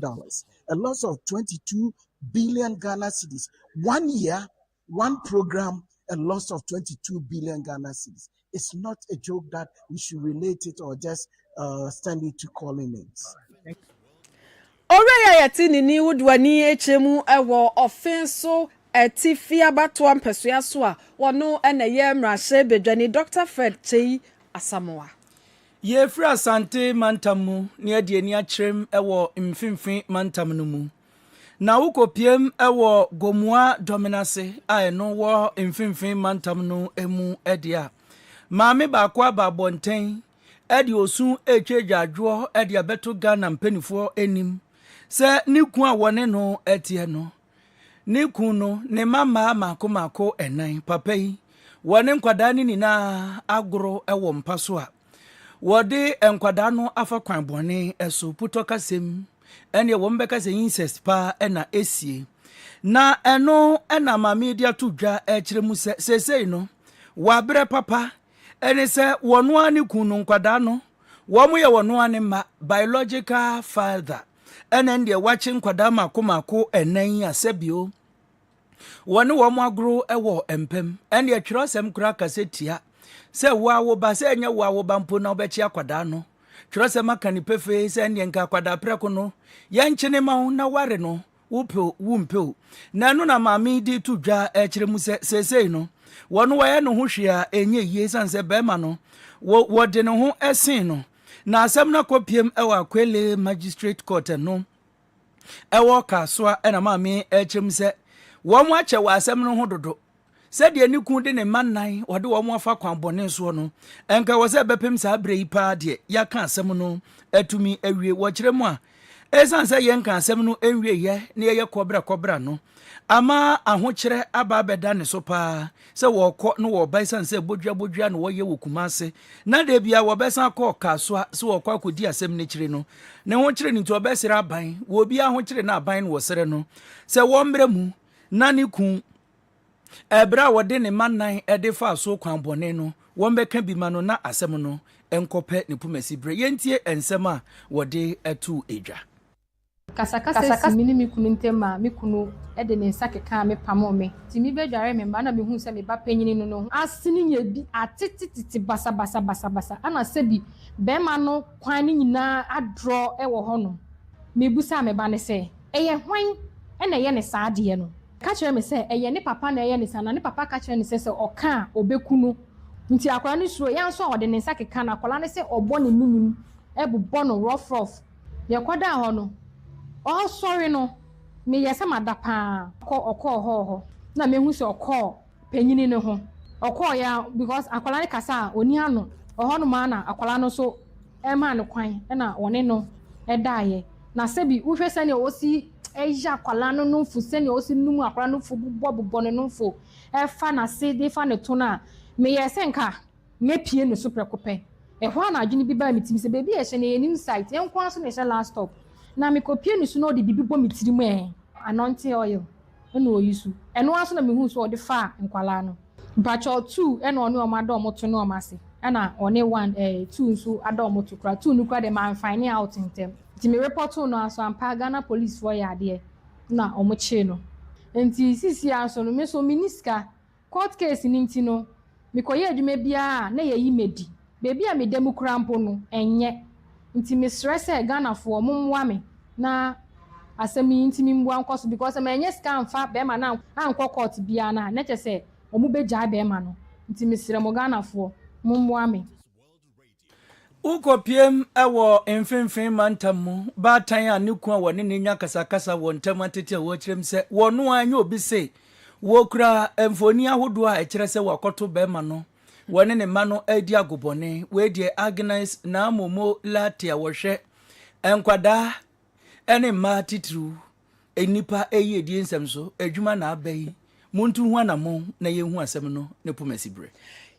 A loss of 22 billion Ghana cedis. 1 year, one program, a loss of 22 billion Ghana cedis. It's not a joke that we should relate it or just stand it to calling names. Already, I think ni udwani echemu ewo offenso etifia batwa mpesua so a wono ena ye mrahye bedwani Dr. Fred Chei Asamoah. Ye free asante mantamu ni ade ani akyerem ewo mfimfin mantam no mu. Na wukopiem ewo gomua dominase a eno wo mfimfin mantam no emu ede a. Maame ba kwa ba bonten ede osu etwedwadwo ede abeto Ghana mpanifo enim. Se niku a wone no etie no. Niku no ne mama mako enan papa yi wone nkwada ni nina agoro ewo mpaso a. Wode enkwada no afa kwan bone eso puto kasem ene wo mbeka se incest pa ena esie na eno ena ma media to dwa ekire mu sesei no wabre papa ene se wono ani kunu nkwada no wo mo ye wono ani ma biological father ene ndie wachi nkwada mako enan asebio wone wo mo agro ewo empem ene atwiro sem kura kasetia se wo ba se nya wo ba mpo na obechi akwada no twiro se maka ni pefe se ene nka akwada preko no ya nchene ma na ware no wumpe na no na maami di to dwa ekire mu sesei no wono wo ye no ho hwea enye yie sanse bema no wo de no ho esen no na asem na kopiem ewa akwele magistrate court no ewo kasoa ena maami ekire mu se wo mo ache wa asem no ho dodo said ye niku de ne manan wode wo mo afa kwan bone so no enka wo se bepem sa abre yi pa de ya ka asem no atumi awie wo kire mu a esan se ye nka asem no enwie ye ne ye kobra no ama ahokire aba beda ne so pa se wo kɔ no wo bai san se bodwa no wo ye wo kumase na de bia wo besan kɔ kasoa se wo kɔ akodi asem ne kire no ne ho kire ni to obesira aban wo bia ho kire na aban no wo sere no se wo mbre mu na ne ku ebra wode ne manan ede fa so kwan bone no won beka bi ma no na asem no enkope ne pumasi bre yentie ensem a wode etu edwa kasakasa mini mikunu ntema mikunu ede ne nsakeka me pamo me ti mi bedware me ba na me hu se me ba panyini no asini nya bi atetititi basa ana se bi be ma no kwan ni nyina adro e wo ho no me busa me ba ne se eye hwan e na ye ne saade no ka kire me se eye ne papa na eye ne sana ne papa ka kire ne se oka obekunu nti akwara ne suro yan so ode ne nsakeka na akwara ne se obo ne nunim e bobɔ no rough ye kwada ho no oh sorry no me yesa madapa ho na me hu se okọ panyini ne ho okọ ya because akwala ne kasa oni ano oho no ma na akwala no so e ma ne kwan na one no e daaye na sebi uhwe se ne osi eja akwala no no fu se ne osi num akwala no fu bobbo ne no fu e fa na se de fa ne to na me yesa nka me pie no so prekope e ho na adwene bi ba mitimi se bebi e hye ne nim site en kwa so ne hye last stop na me kopie ni so no de bibi bo mitiri mu anointing oil eno oyisu eno aso na me hu so ode fa nkwala no mpacho 2 eno one o mado moto no mase na one 1 2 nso ado moto kra 2 nu kra de man find out intem ti me report no aso ampa Ghana police for ya de na omo che no enti sisi aso no me so miniska court case ni nti no me koye adwuma bia na ye yi medi bebi a me demu krampo no enye nti me stress e Ghana fo momwa me na asemi nti mi mbua nkoso because me enye scan fa be ma na anko court bia na che se omu beja be ma no nti mesrɛ mo Ghanafoɔ mommoa me. Ukopiem ewo mfimfin mantam mu baatan a ne ku a wone ne nya kasakasa wɔ ntam atete a wɔkyerɛm sɛ wɔno anya obi se wɔkura mfoni ahodo a ɛkyerɛ sɛ wakɔto bɛma no wɔne ne ma no adi agobɔne wɔadie Agnes na momo lati a wɔhwɛ nkwadaa ɛne mmaa titiriw enipa ɛyi edi nsɛm so adwuma na abayi muntu hu anamo na yehu asɛm no ne pomasibre.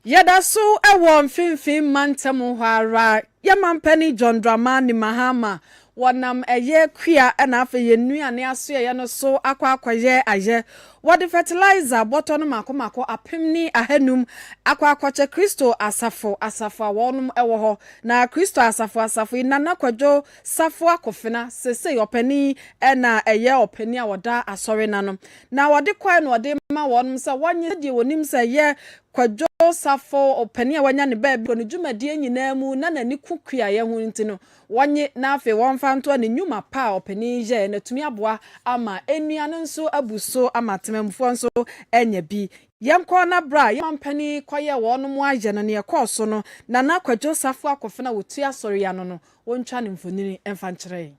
Yada so ewo mfimfin mantam hɔ ara yamampani John Dramani Mahama wɔnam ɛyɛ kua ɛna afɛ yɛnuane aso yɛ no so akɔakɔyɛ ayɛ wɔde fertilizer bɔtɔ no makomako apem ni ahanum akɔakɔkyɛ Kristo asafo a wɔnom ɛwɔ hɔ na Kristo asafo nana kwadwo safo akofena sese ɔpani ɛna ɛyɛ ɔpani a wɔda asɔre nanom na wɔde kwae no wɔde ma wɔnom sɛ wɔnye die wɔnim sɛ yɛ kwadwo safo ɔpani a wɔnya ne baabi no dwumadie nyinaa mu na nani kukua yɛ ho nti no wɔnye na afei wɔmfa nto ne nnwuma pa a ɔpani yɛ na tumi aboa ama enua no nso abuso ama temamfo nso enya bi yɛnkɔ na bra yɛmampani kɔyɛ wɔnom ayɛ no ne ɛkɔɔ so no na na kwadwo safo akɔfena wɔtu asɔre ya no wɔntwa ne mfonini ɛmfa nkyerɛ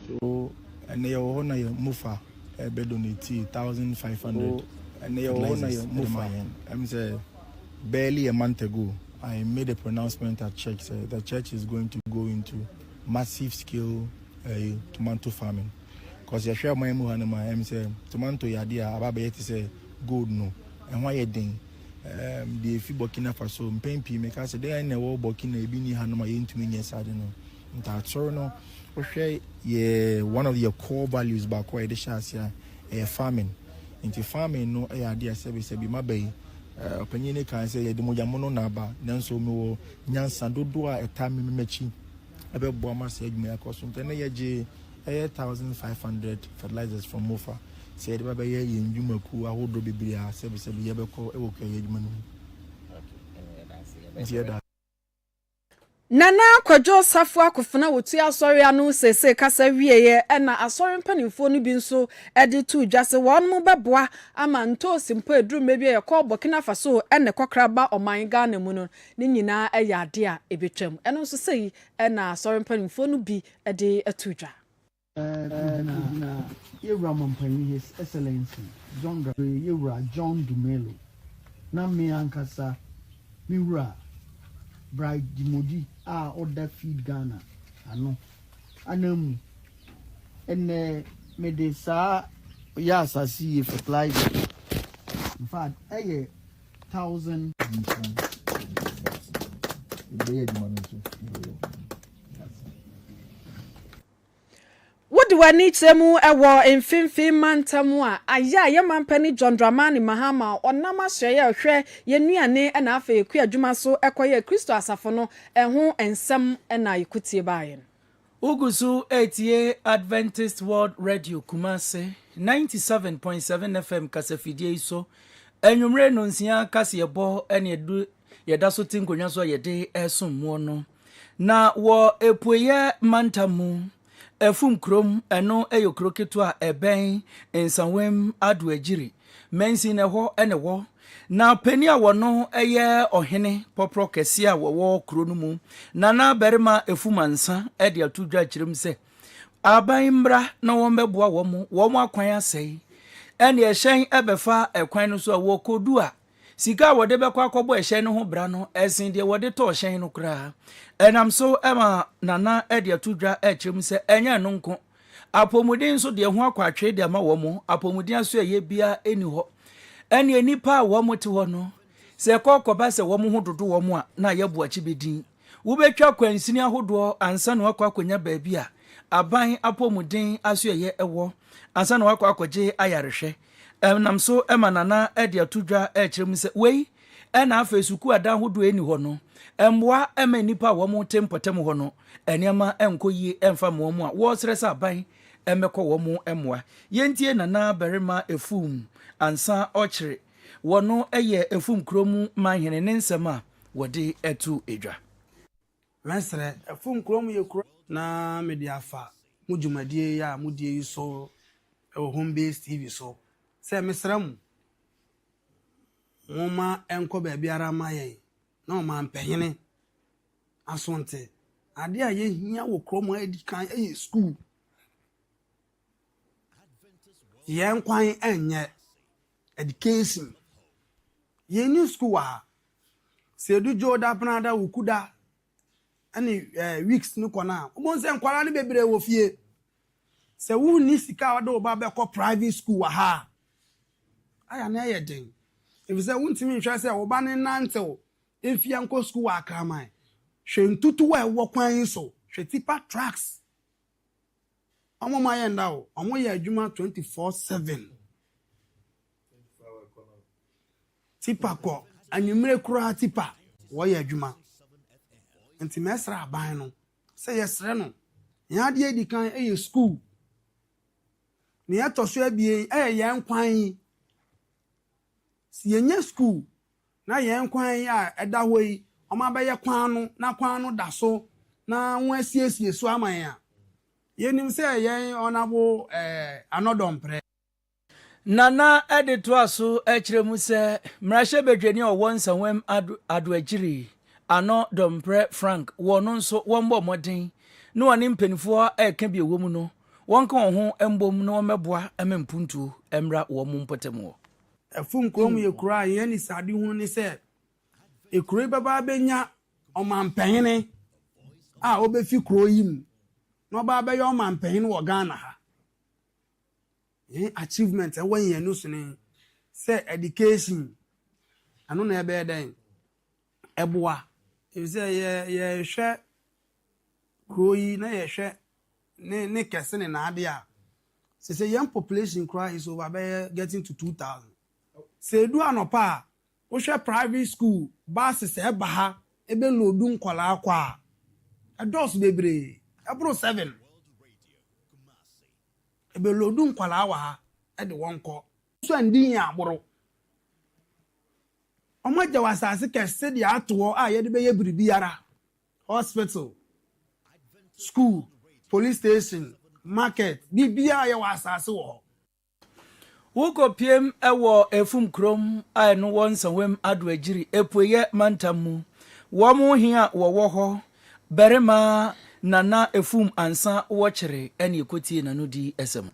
so ɛne yɛwɔ hɔ na yɛ mufa ɛbɛdonate 1500 ɛne yɛwɔ hɔ na yɛ mufa I'm say barely a month ago I made a pronouncement at church. The church is going to go into massive scale tomato farming. Because you share my muhanama, I'm saying tomato yadia ababe say gold no. And why you ding? The fi Burkina Faso mpempi make us say na wo Burkina ebini hanama into me yes I don't know. That so no. We share yeah one of your core values back where the shasia farming. Into farming no idea say be my bay. Opinion can say the mojamono naba, nanso me nyansa dodo a etame mechi abebo ama say adwuma akoso ntene ye 1500 fertilizers from Mofa say the baba ye ndwuma ku ahodo bibiri a sebe ye beko e wo ka ye adwuma no Nana kwadwo safo akofena wotu asɔre anu sese kasa wieye ɛna asɔre mpanimfo no bi nso ɛde tu dwase wɔn mo bɛboa ama ntosi mpo eduru mebi yɛkɔ Burkina Faso ɛna kɔkraba ɔman Ghana mu no ne nyinaa ɛyɛ ade a ebetwam ɛno nso sei ɛna asɔre mpanimfo no bi ɛde atu dwa na yewura mampani His Excellency yewura John Dumelo na me ankasa me wura Bride Dimodi order feed Ghana ano anamu ene me de sa ya asasi fertilizer in fact 1000 Wodi wani chemu ewo mfimfim mantamu a aya yemampani John Dramani Mahama onam ahye hwe yenuane na afa eku adwuma so ekoye Kristo asafo no eho ensem na ikutie baaye Ugusu etie Adventist World Radio Kumase 97.7 FM kasafidie iso enwumre no nsia kase yebo ene edu yeda so tinkonwa so yede esommo no na wo epuye mantamu efum krom eno eyokro ketu a eben ensanwem ado agiri mensi ne ho ene wo na pani a wono eye ohene popro kese a wo kro no mu na berima efum ansa ede atudwa kirem se aban mbra na won beboa wo akwan asei ene ehyen ebefa ekwan no so a wo kodu a sika wode bekwa akọbọ ehyen no ho bra no esin de wode to ehyen no kra enam so ema nana ede atudwa ekirem se enya no nko apomudin so de ho akwatwe de ma wo mo apomudin aso eye bia eni ho ene enipa wo mo te ho no se kokoba se wo mo ho dodo wo mo a na yebu achi bedin wo betwa kwansini ahodo ansa no akwakonya baabi a aban apomudin aso eye ewo ansa no akwakoje ayarehwe nam so emanana ede atudwa ekirem se wei ena afa suku ada hodo eni ho no emboa ema nipa wo mo tempotem ho no eniama enkoyi emfa mo mu a wo sresa aban emekọ wo mo emmoa yentie nana berima efum ansa ochire wono eye efum kromu manhene ne nsem a wode etu edwa mesre efum kromu ye kro na mediafa mudwumadie ya mudie so home based TV so se mesrem Woma enko baabiara ma yen. Na oma mpanyene asonte. Ade a ye hia wo krom adi kan school. Yen kwan enye education. Ye new school wa. Se du joda panada wukuda ani weeks no kona. Omo se nkwara ne bebre wo fie. Se wu ni sika wada oba be ko private school wa ha. Aya na ye den. If say wuntimi nhwe se oba ne nantew efia nko school wa kraman. Hwe ntutu wa ewo kwan so. Hwe tipa tracks. Omo ma ye nda o. Omo ye adwuma 24/7. Tipa ko anwumre kura tipa wo ye adwuma. Nti mesra aban no. Se yesre no. Ya de edi kan school. Ni atoso abie yen kwan. Si yenye school na yen kwan a eda ho yi oma be ye kwan no na kwan no da so na won asiesie so aman a yenim se yen onabo anodompre nana edito aso ekiremu se mrahye bedwani o wonsawem adoagiri ano dompre Frank wono nso wombo moden no woni mpanifo eka bi ewom no wonka ho embom no meboa emempuntu emra wo mu mpotemo efum krom ye kura yen ni sade hu ni se ekure baba benya omanpehene a obefi kuro yim no baba ye omanpehene wo Ghana ha achievement e wan ye no so ni se education anu na ebe den eboa e se ye hwe kuro yi na ye hwe ne kese ne na ade a se young population cry is over getting to 2,000. Se do anopa wo hwe private school buses e ba ha ebe lodu nkola akwa adults bebre ebro 7 ebe lodu nkola wa ha e de wonko so ndin ya agboro omaja wasase kese de ato a ye de be ye biribiara hospital school police station market bibia ye wasase wo Wuko PM ewo efum krom a no wonsawem adoagiri epoye mantamu womo hia wo ho berema nana efum ansa wo kire ene ekotie nanodi esem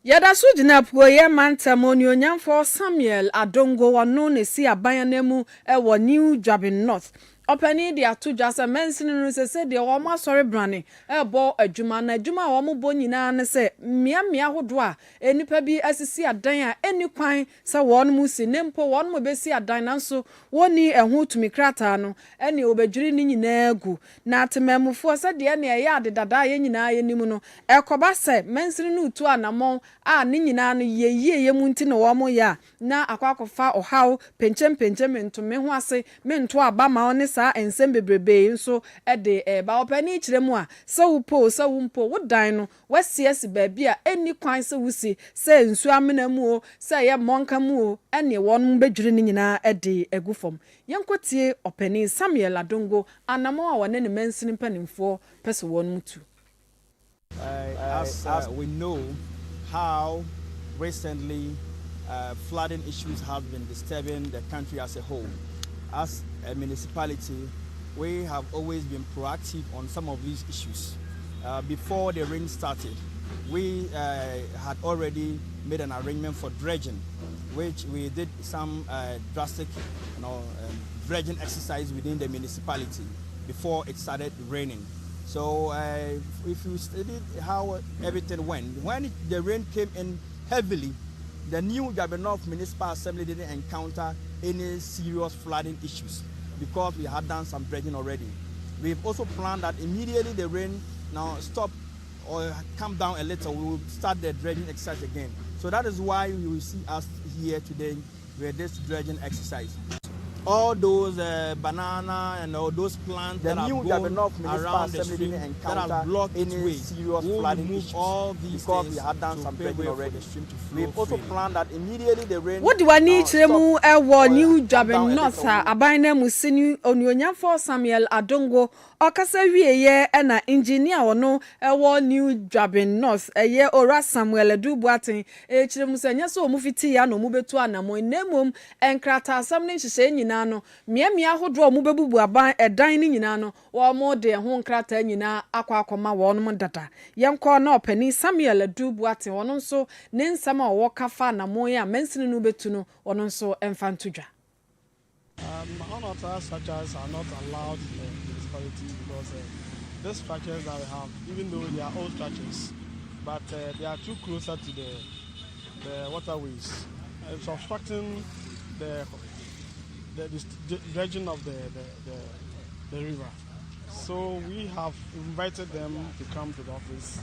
Yada so gyina poye mantamu ni onyamfo Samuel Adongo wono ne si aban na mu ewo New Jabin North opani dia to jasa mensin no se de wo ma sori brane ebo adwuma na adwuma wo mo bo nyina ne se mmia hodo a enipa bi asisi adan a eni kwan se won mu si nempo won mo besi adan nanso woni eho tumi krata no eni obedwiri ni nyina agu na atemamufo se de ne ye adedada ye nyina ye nimu no ekoba se mensin no tu anamon a ne nyina no ye mu nti no wo mo ya na akwakofa ohaw penchem ntome ho ase mento aba ma one sa ensem bebrebe nso de ba opani kiremu a se wumpo wodan no wasiesi ba bia eni kwan se wusi se nsu amena mu o se ye monka mu o ene won bedwiri ni nyina de agufom yenkotie opani Samuel Adongo anamo a wone ne mansin mpanimfo pese won mutu as we know how recently flooding issues have been disturbing the country as a whole. As a municipality, we have always been proactive on some of these issues. Before the rain started, we had already made an arrangement for dredging, which we did some drastic dredging exercise within the municipality before it started raining. So if you studied how everything went, when the rain came in heavily, the new Jabin Municipal Assembly didn't encounter any serious flooding issues because we had done some dredging already. We've also planned that immediately the rain now stop or come down a little, we will start the dredging exercise again. So that is why you will see us here today with this dredging exercise. All those banana and all those plants that are grown around the stream that have blocked its way, serious flooding issues all these because we had done some dredging already. We've also planned that immediately the rain. What do I need to New Jabin North aban na musini onyonyamfo Samuel Adongo okasa wieye na engineer wono ewo new Drabin North eye Ora Samuel Dubuaten echirem se nya so mu fiti ya no mu betu anamo nemom enkrata asam ne nhyehyɛ nyina no miamia ahodo mu bebubu aban edan ne nyina no wo mo de ho nkrata nyina akwa wonom dada yenko na opani Samuel Dubuaten wono nso ne nsam a wo kafa anamo ya mensini no betu no wono nso emfantodwa. Unauthorized structures are not allowed in the municipality because these structures that we have, even though they are old structures, but they are too closer to the waterways. It's obstructing the dredging of the river. So we have invited them to come to the office,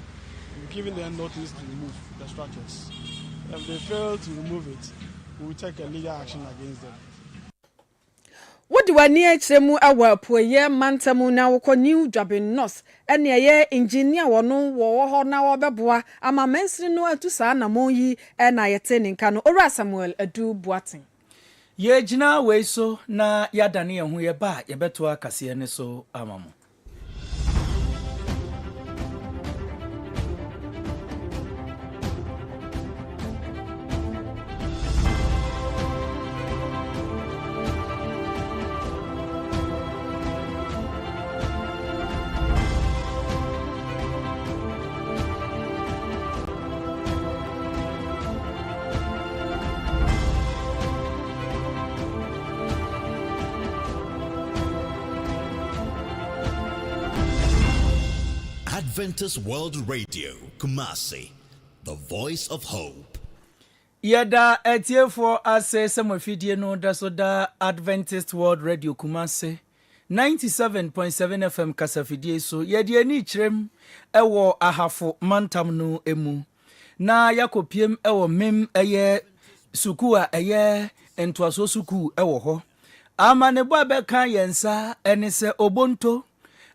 giving them notice to remove the structures. If they fail to remove it, we will take a legal action against them. What do I near Chemu awa poye mantamu na woko new Drabin North ene ye engineer wono wo ho na wo beboa ama mensiri no atusa na monyi na yete ninka no Ora Samuel Dubuaten ye gina we so na yadane ye ho ye ba ye beto akase ne so amamo. Adventist World Radio, Kumasi, the voice of hope. Yada etiefo ase samafidie no da so da Adventist World Radio Kumasi 97.7 FM kasafidie so yede ani kirem ewo ahafo mantam no emu na yakopiem ewo mem eye suku a eye entoaso suku ewo ho amanebo abeka yensa ene se obonto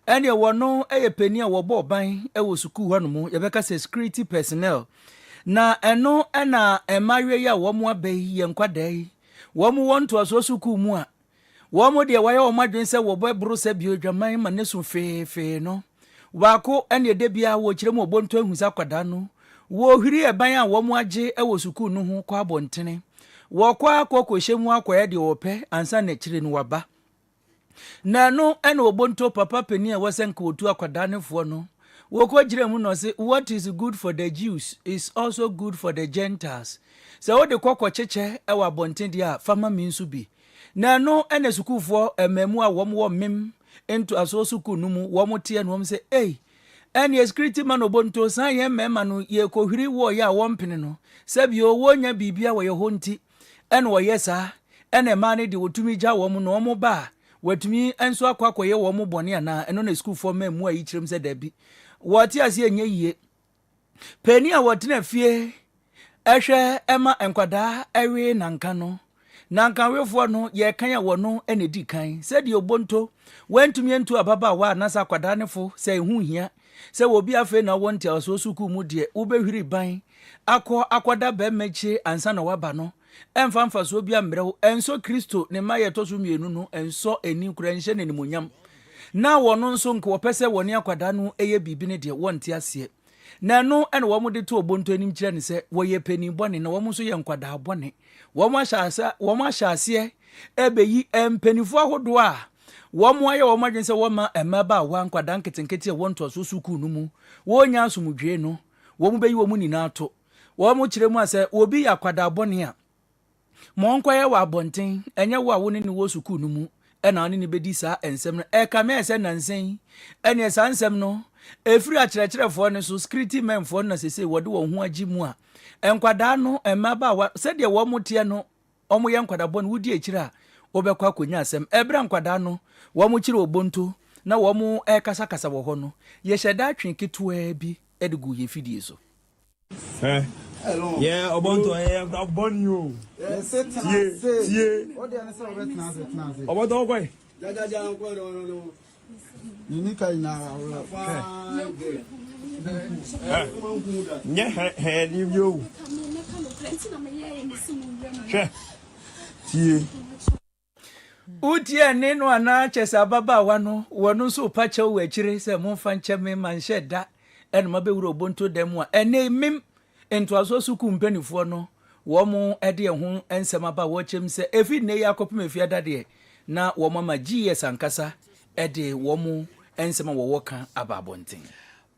ene wono eye peni a wobo ban ewo suku hanumu yebeka se security personnel na eno ena emawe ya womo abai yenkwadai womo wonto aso suku mu a womo de waye wo madwen se wobo bro se biodwaman ma nesu fefe no wako ene de bia wo kirem obonto ahusa kwada no wo hiri eban a womo age ewo suku no ho kwa bontene wo kwa kokohyemu akoye de wope ansa na kire no waba na no ene obonto papa peni a wasenka otu akwada nefo no woko jiremu no say what is good for the Jews is also good for the Gentiles. So wo de kokko cheche e wa bonten dia fama minsu bi na no ene sukufo ememu a wo mem into aso suku no mu wo mote no say eh ene security man obonto san ye mema no ye kohiri wo ya wo mpene no sabio wo nya bibia wo ye honti ene wo yesa ene ma ne de wotumi gya wo mu no mo ba watumi enso akwakoye wo mo bone ana eno na sukufo memu a yichirem se dabi wati ase enye yie peni a wotena fie ehwe ema enkwada ewe nanka no nanka wefo no ye kan ya wono enedi kan se de obonto wantumi entu ababa wa nasa kwada nefo se hu hia se obi afe na wonte aso suku mu de ubehwiri ban akwada ba mechi ansa na waba no emfamfa so bia mrew enso Kristo ne maye to so mienu no enso eni kura nhye ne nimonyam na wono nso nke wopese woni akwada no eye bibi ne de wonte ase na no ene wo mo de to obonto anim kire ne se wo ye pani bone na wo mo so ye nkwada bone wo mo ahyase ebeyi empanifo ahodo a wo mo aye wo madwen se wo ma emaba wa nkwada nketenkete wonto so suku no mu wo nya asomdwe no wo mo beyi wo mu nina ato wo mo kire mu ase obi yakwada bone a monkwaye wa bonten enye wo a wo ne wo suku no mu ena oni ne bedi sa ensem no kame ese nansen ene esa nsem no efiri akyerɛkyerɛfo ne so security men fo na sese wode wo ho agi mu a enkwada no emaba wa sede wo motie no omo ye nkwada bɔ no wudi akira obekwa akonya asem ebra nkwada no wo mo kire obonto na wo mo kasa kasa wo ho no ye hyeda atwen ketua bi edegu ye fidie so yeah, obonto born you. What they say about now? Obonto boy. Unique na. Yeah, head you. utie ne no ana chesa baba wano wono so pacha wo akire se momfa ncheme manhye da ene mabewuro bonto dem a ene mim ento aso suku mpanifo no wo mo ede ho ensem aba wo chem se efi ne yakopem efi adade na wo mama GS ankasa ede wo mo ensem wo woka aba abonten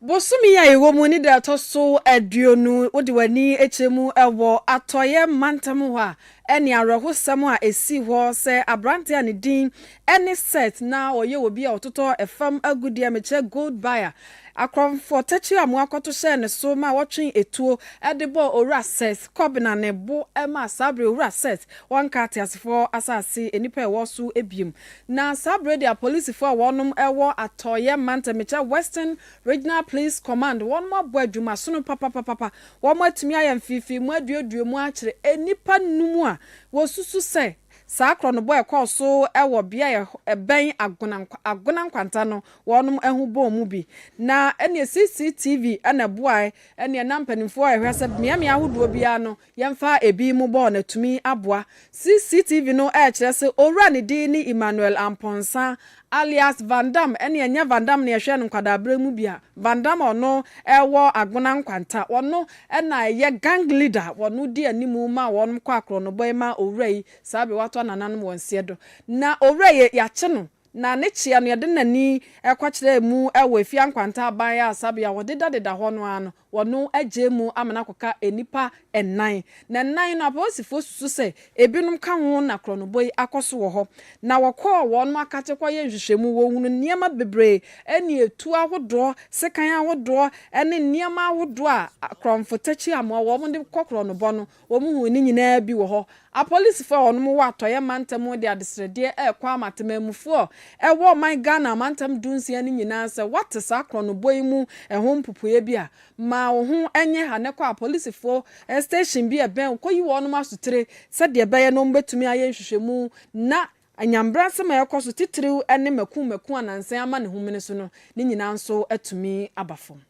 Bosumi ya iwo mu ni da toso aduonu wodi wani echemu ewo atoye mantam ho a ene arehosem a esi ho se abrante ani din any set na oye obi a ototo efam agudi ameche gold buyer akromfo tachi amu akoto she ne so ma wotwen etuo edebo owura set kobina ne bo ema sabre owura set wanka tiasefo asase enipa ewo so ebiem na sabre dia police for wonum ewo atoye mantamecha Western Regional Police Command won mo bo adwuma so no papa won atumi ayam fifi mu aduoduo mu akire enipa numu a wo susu se Sakro no boy call so ewo bia ben agona nkwanta no wonum ehu bo mu bi na ene CCTV ana boy ene nampanimfo ehwese miamia ahodo bia no yemfa ebi mu bo na tumi aboa CCTV no kire se owura ne di ni Emmanuel Amponsa alias Van Dam ene enya Van Dam ne ehwe no kwadabre mu bia Van Dam ono ewo agona nkwanta wono ena ye gang leader wono di animu ma wonum kwa akro no boy ma owura yi sabe wato nananum wonsiedo na owura ye yache no na ne chia no yede nani ekwakire mu ewo efia nkwanta aban ya sabe ya wodeda ho no ano wono agye mu amana koka enipa ennan na nnan no aposifo susu se ebinum ka ho na kronoboy akoso wo ho na wokọ wono akate kwa ye nhwehwemu wo hunu niema bebre eni etu ahodo sekan ahodo eni niema ahodo a kromfotachi amwa wo mo de kokro no bo no wo mu hu ni nyina bi wo ho apolisifoɔ ɔnom wɔ atɔyɛ mantam de adesrɛdeɛ ɛkɔ amatemamufoɔ ɛwɔ man Ghana mantam dunsia ne nyinaa sɛ wate saa kronoboy mu ɛho mpopoe bi a ma wo ho enye ha ne kɔ apolisifoɔ station bi ɛbɛn kɔ yi wɔnom asotere sɛ deɛ bɛyɛ no mbetumi ayɛ nhwehwɛmu na anyambra sema yakɔ so titiriw ene maku anansen ama ne humene so no ne nyinaa nso atumi abafom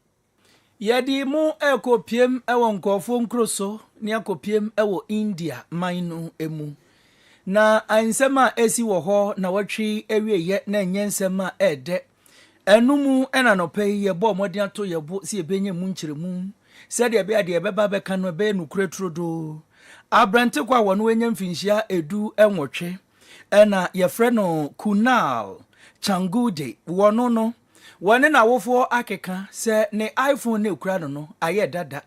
yedi mu ekopiem ewo nkofo nkroso ni akopiem ewo India mainu emu na ansema esi wo ho na watwi ewieye na nyensema ede enumu ena no pay ye bo modin ato ye bo si ebenye mu nkyeremu se de be ade beba be ka no be nukuretrodo abrante kwa wono enya mfinhia edu enwotwe ena ye frɛ no Kunal Changude wono no wone na wofo akeka se ne iPhone ne kura no aye dada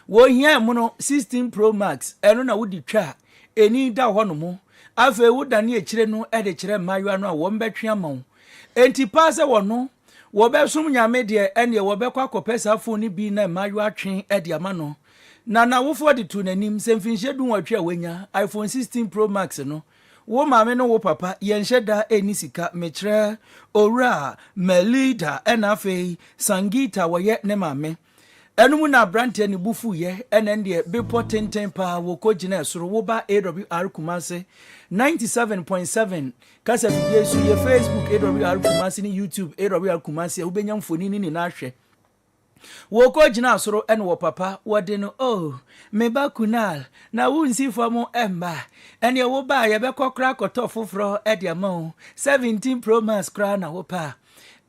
wo hia mu no 16 Pro Max eno na wodi twa eni da ho no mo afa wuda ne ekire no ede kire mayo no a wo mbetwe amawo enti pa se wono wo be sum nyame de ene wo be kwa kopesa phone ni bi na mayo atwe ede ama no na wofo de tu nanim se mfinhye du watwe awanya iPhone 16 Pro Max no wo maame no wo papa yenhye da eni sika mekire owura Melida enafe Sangita woye ne maame enum na brante ne bufu ye enen de bepo tenten pa wo kogina esoro wo ba AWR Kumase 97.7 kasa fidie su ye Facebook AWR Kumase ni YouTube AWR Kumase wo benya mfoni ni na ahwe wo kogina asoro ene wo papa wode no me ba Kunal na wo nsi famo emba ene wo ba ye be kokra koto foforo e de ma 17 Pro Max kra na wo pa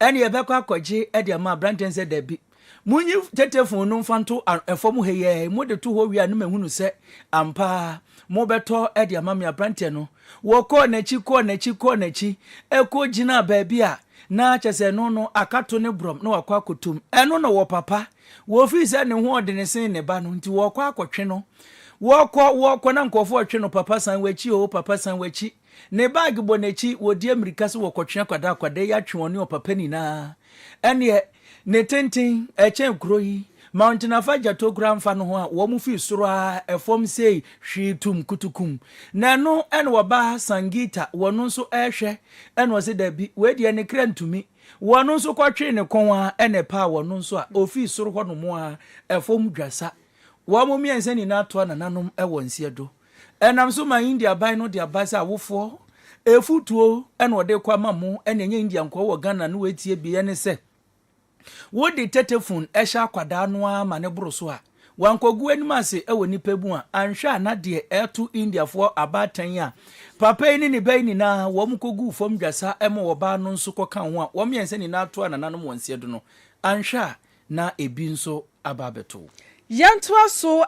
ene ye be kwakoje e de ma brante se da bi munyi tetefon no mfanto efom heye mo de to ho wi anu mahunu se ampa mo beto e de ma me brante no wo ko nachi eko gina ba bia na chese no akato ne brom na wakwa akotum eno no wo papa wo fi se ne ho de ne sen ne ba no nti wo kwa akotwe no wo na nkofo otwe no papa san wachi ne bag bo nachi wo di America so wo kotwe kwada ya twe oni o papa ni na ene ne tenten eche nkroyi mountain afaja to grandfa no ho a wo mu fi soro a efom sei hwitum kutukum na no ene wo ba Sangita wono nso ehwe ene wo se da bi we de ne krantumi wono nso kwatwe ne kon a ene pa wono nso a ofi soro ho no mo a efom dwasa wo mu miense ni na to nananom ewo nsiedo enam so ma India bai no de abasa wofo efutuo ene wo de kwa mamu ene nya India nko wo Ghana no wetie bi ene se wo de tetefon ehya kwada no a ma ne boro so a wankogu anim ase ewo nipa bu a anhwa na de eto India for abatan a papa ni ne bai ni na wo mkogu fom dwasa ema wo ba no nso koka ho a wo miense ni na to anananom wonse do no anhwa na ebi nso ababeto yantoa so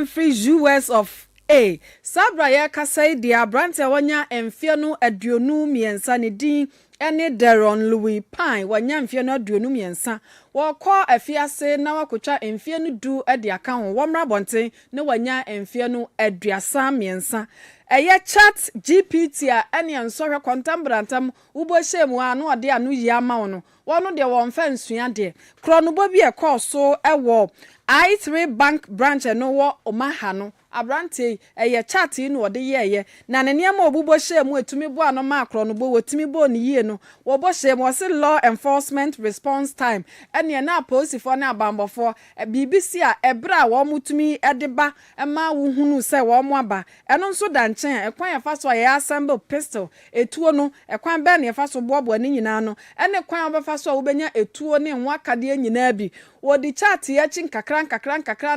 free US of A. Sabra ya kasai di abrante wanya emfie no aduonu miensa ne din ene Deron Louis Pine wanya emfie no aduonu miensa wokọ afiase na wakotwa emfie no du ade aka ho womra bonten ne wanya emfie no aduasa miensa eye chat GPT a ene ensohwe kontambrantam ubohyemu a no ode anu yi ama wono wono de wonfa nsua de kronobo bi e so ewo I3 bank branch no wo omaha no abrante eye chat no ode yeye na ne niam obubo hyemu etumi bo ano ma akro no bo wotumi bo ne yie no wo bo hyemu wo se law enforcement response time ene na posifo na abambofo BBC a ebra wo mutumi edeba ema wo hunu se wo mo aba eno nso da nchen ekwan ya faso ya assemble pistol etuo no ekwan be na ya faso bobo ani nyina no ene kwan obafaso wo benya etuo ne nwa kade nyina bi wo di chat ya chin kakran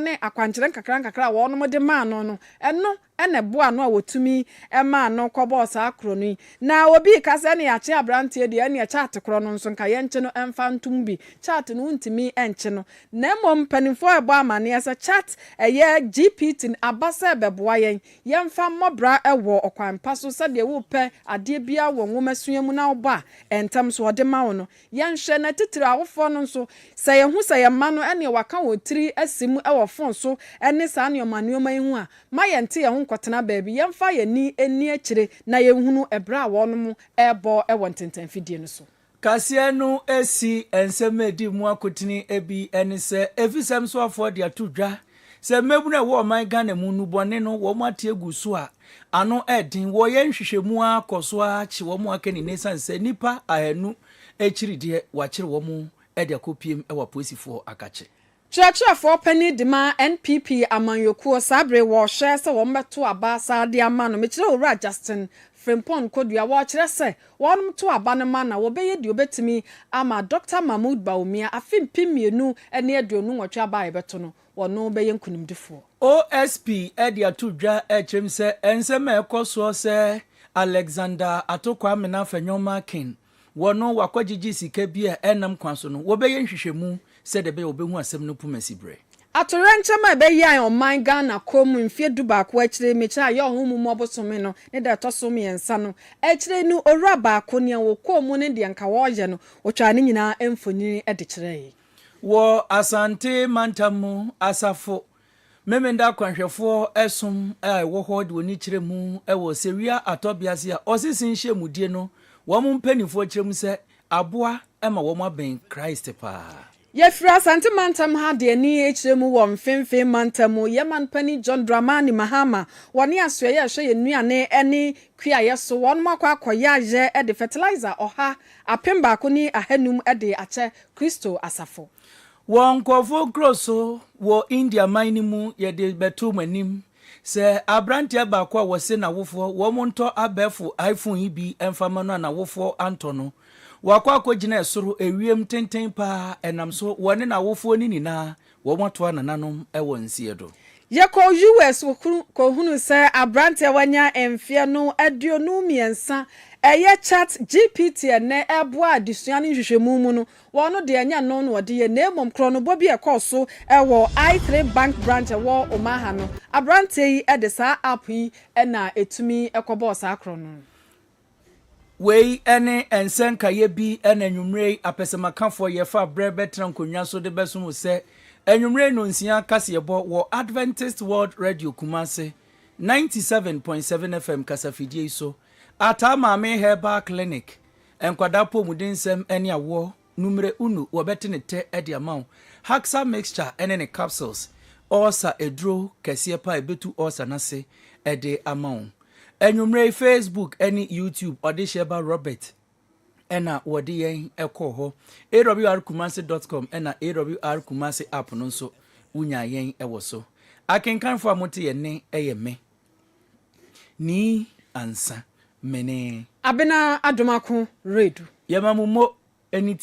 ne akwankyere kakran wo no de ma no eno ene boa no a wotumi ema no kobos akro no na obi kase ne ya che abrante de ene chat kro no nso nka ye nche no emfa ntum bi chat no ntimi enche no na mom panifo ebo amane esa chat eye GPT abasa beboa yen mfa mobra ewo okwan paso se de wo pe ade bia wo nwomasuya mu na oba entam so ode ma wo no yen hwe na titiri awofo no nso se ye hu se ye ma no ene waka wotiri asimu ewo fon so ene sa ne omanioma ihu a ma ye nte ye hu nkotena baabi yemfa ye ni eni akire na ye hunu ebra wono mu ebo ewo ntenten fidie no so kasia no esi ensemedi mu akotini ebi ene se efisem so afọ de atudwa se mebuna wo man Ghana mu nu bone no wo mate egu so a ano edin wo ye nhwehwemu akoso a chi wo mu akani nesan se nipa ahanu ekiride wakire wo mu ede akopiem ewa posifo akache Church-for penny dema NPP amanyokuo sabre wo hye se wo mbeto aba saade ama no mekire owura Justin Frimpon kodua wo kire se wonum to aba no ma na wo beye de obetimi ama Dr. Mahmoud Baumia afimpimienu ene aduonu nwotwe aba ebeto no wono beye nkunimdifo OSP ede atudwa echem se ensema ekoso se Alexander Atokwa Amena Fanyoma King wono wakwagigi sika bia enam kwanso no wo beye nhwehwemu said the bay obehu asem no pumasibre atorenche ma be yan on my Ghana kom mfie duba ko akire mecha ye ohun mu obosome no ne da toso me ensa no akire nu owura ba ko ne wo kom ne de nka wo ye no otwa ne nyina emfonyini ede kire wo asante mantamu asafo memenda kwanhwefo esum wo hod woni kire mu wo sewia atobiase a osisin hye mudie no wo mu mpanifo kire mu se aboa ema wo maben Christ pa Yefra Sante Mantam ha de ni echiremu wo mfemfe mantamu yeman pani John Dramani Mahama woni asoye hwe ye nuane ene kua yeso won makwa akoya je e de fertilizer oha apemba ko ni ahanum e de ache Kristo asafo won kofo grosso wo India mine mu ye de betu manim se abrantia ba kwa wo se na wofo wo monto abefu iPhone bi emfama no na wofo antono wakwa akogina esoro ewiem tenten pa enam so wone na wofo ni nina wo moto anananom ewo nsiedo yeko US ko hunu se abrante wanya emfie no aduonu miensa eye chat GPT ne eboa adesua ne hwehwemu mu no wono de anya no no de ye nemom krono bobi ekoso ewo I3 bank branch ewo omaha no abrante yi edesa app yi na etumi ekobo sa krono wei ene ensenka ye bi ene nwumrei apesemakafo ye fa brebe trankonwa so de besum se enwumrei no nsia kase yebo wo Adventist World Radio Kumase 97.7 FM kasafidie so atama me herbal clinic enkwada pomudensem ene awo numere unu wo betene te ede amount Haxa mixture ene ne capsules osa edro kase pa ebetu osa nase ede amount enwumrei Facebook any YouTube odisheba Robert ena wodi yen ekọ ho awrkumase.com ena awrkumase app no so unya yen ewo so akenkan fo amote ye ne eyeme ni ansa mene abena adomako redu yemamumo eni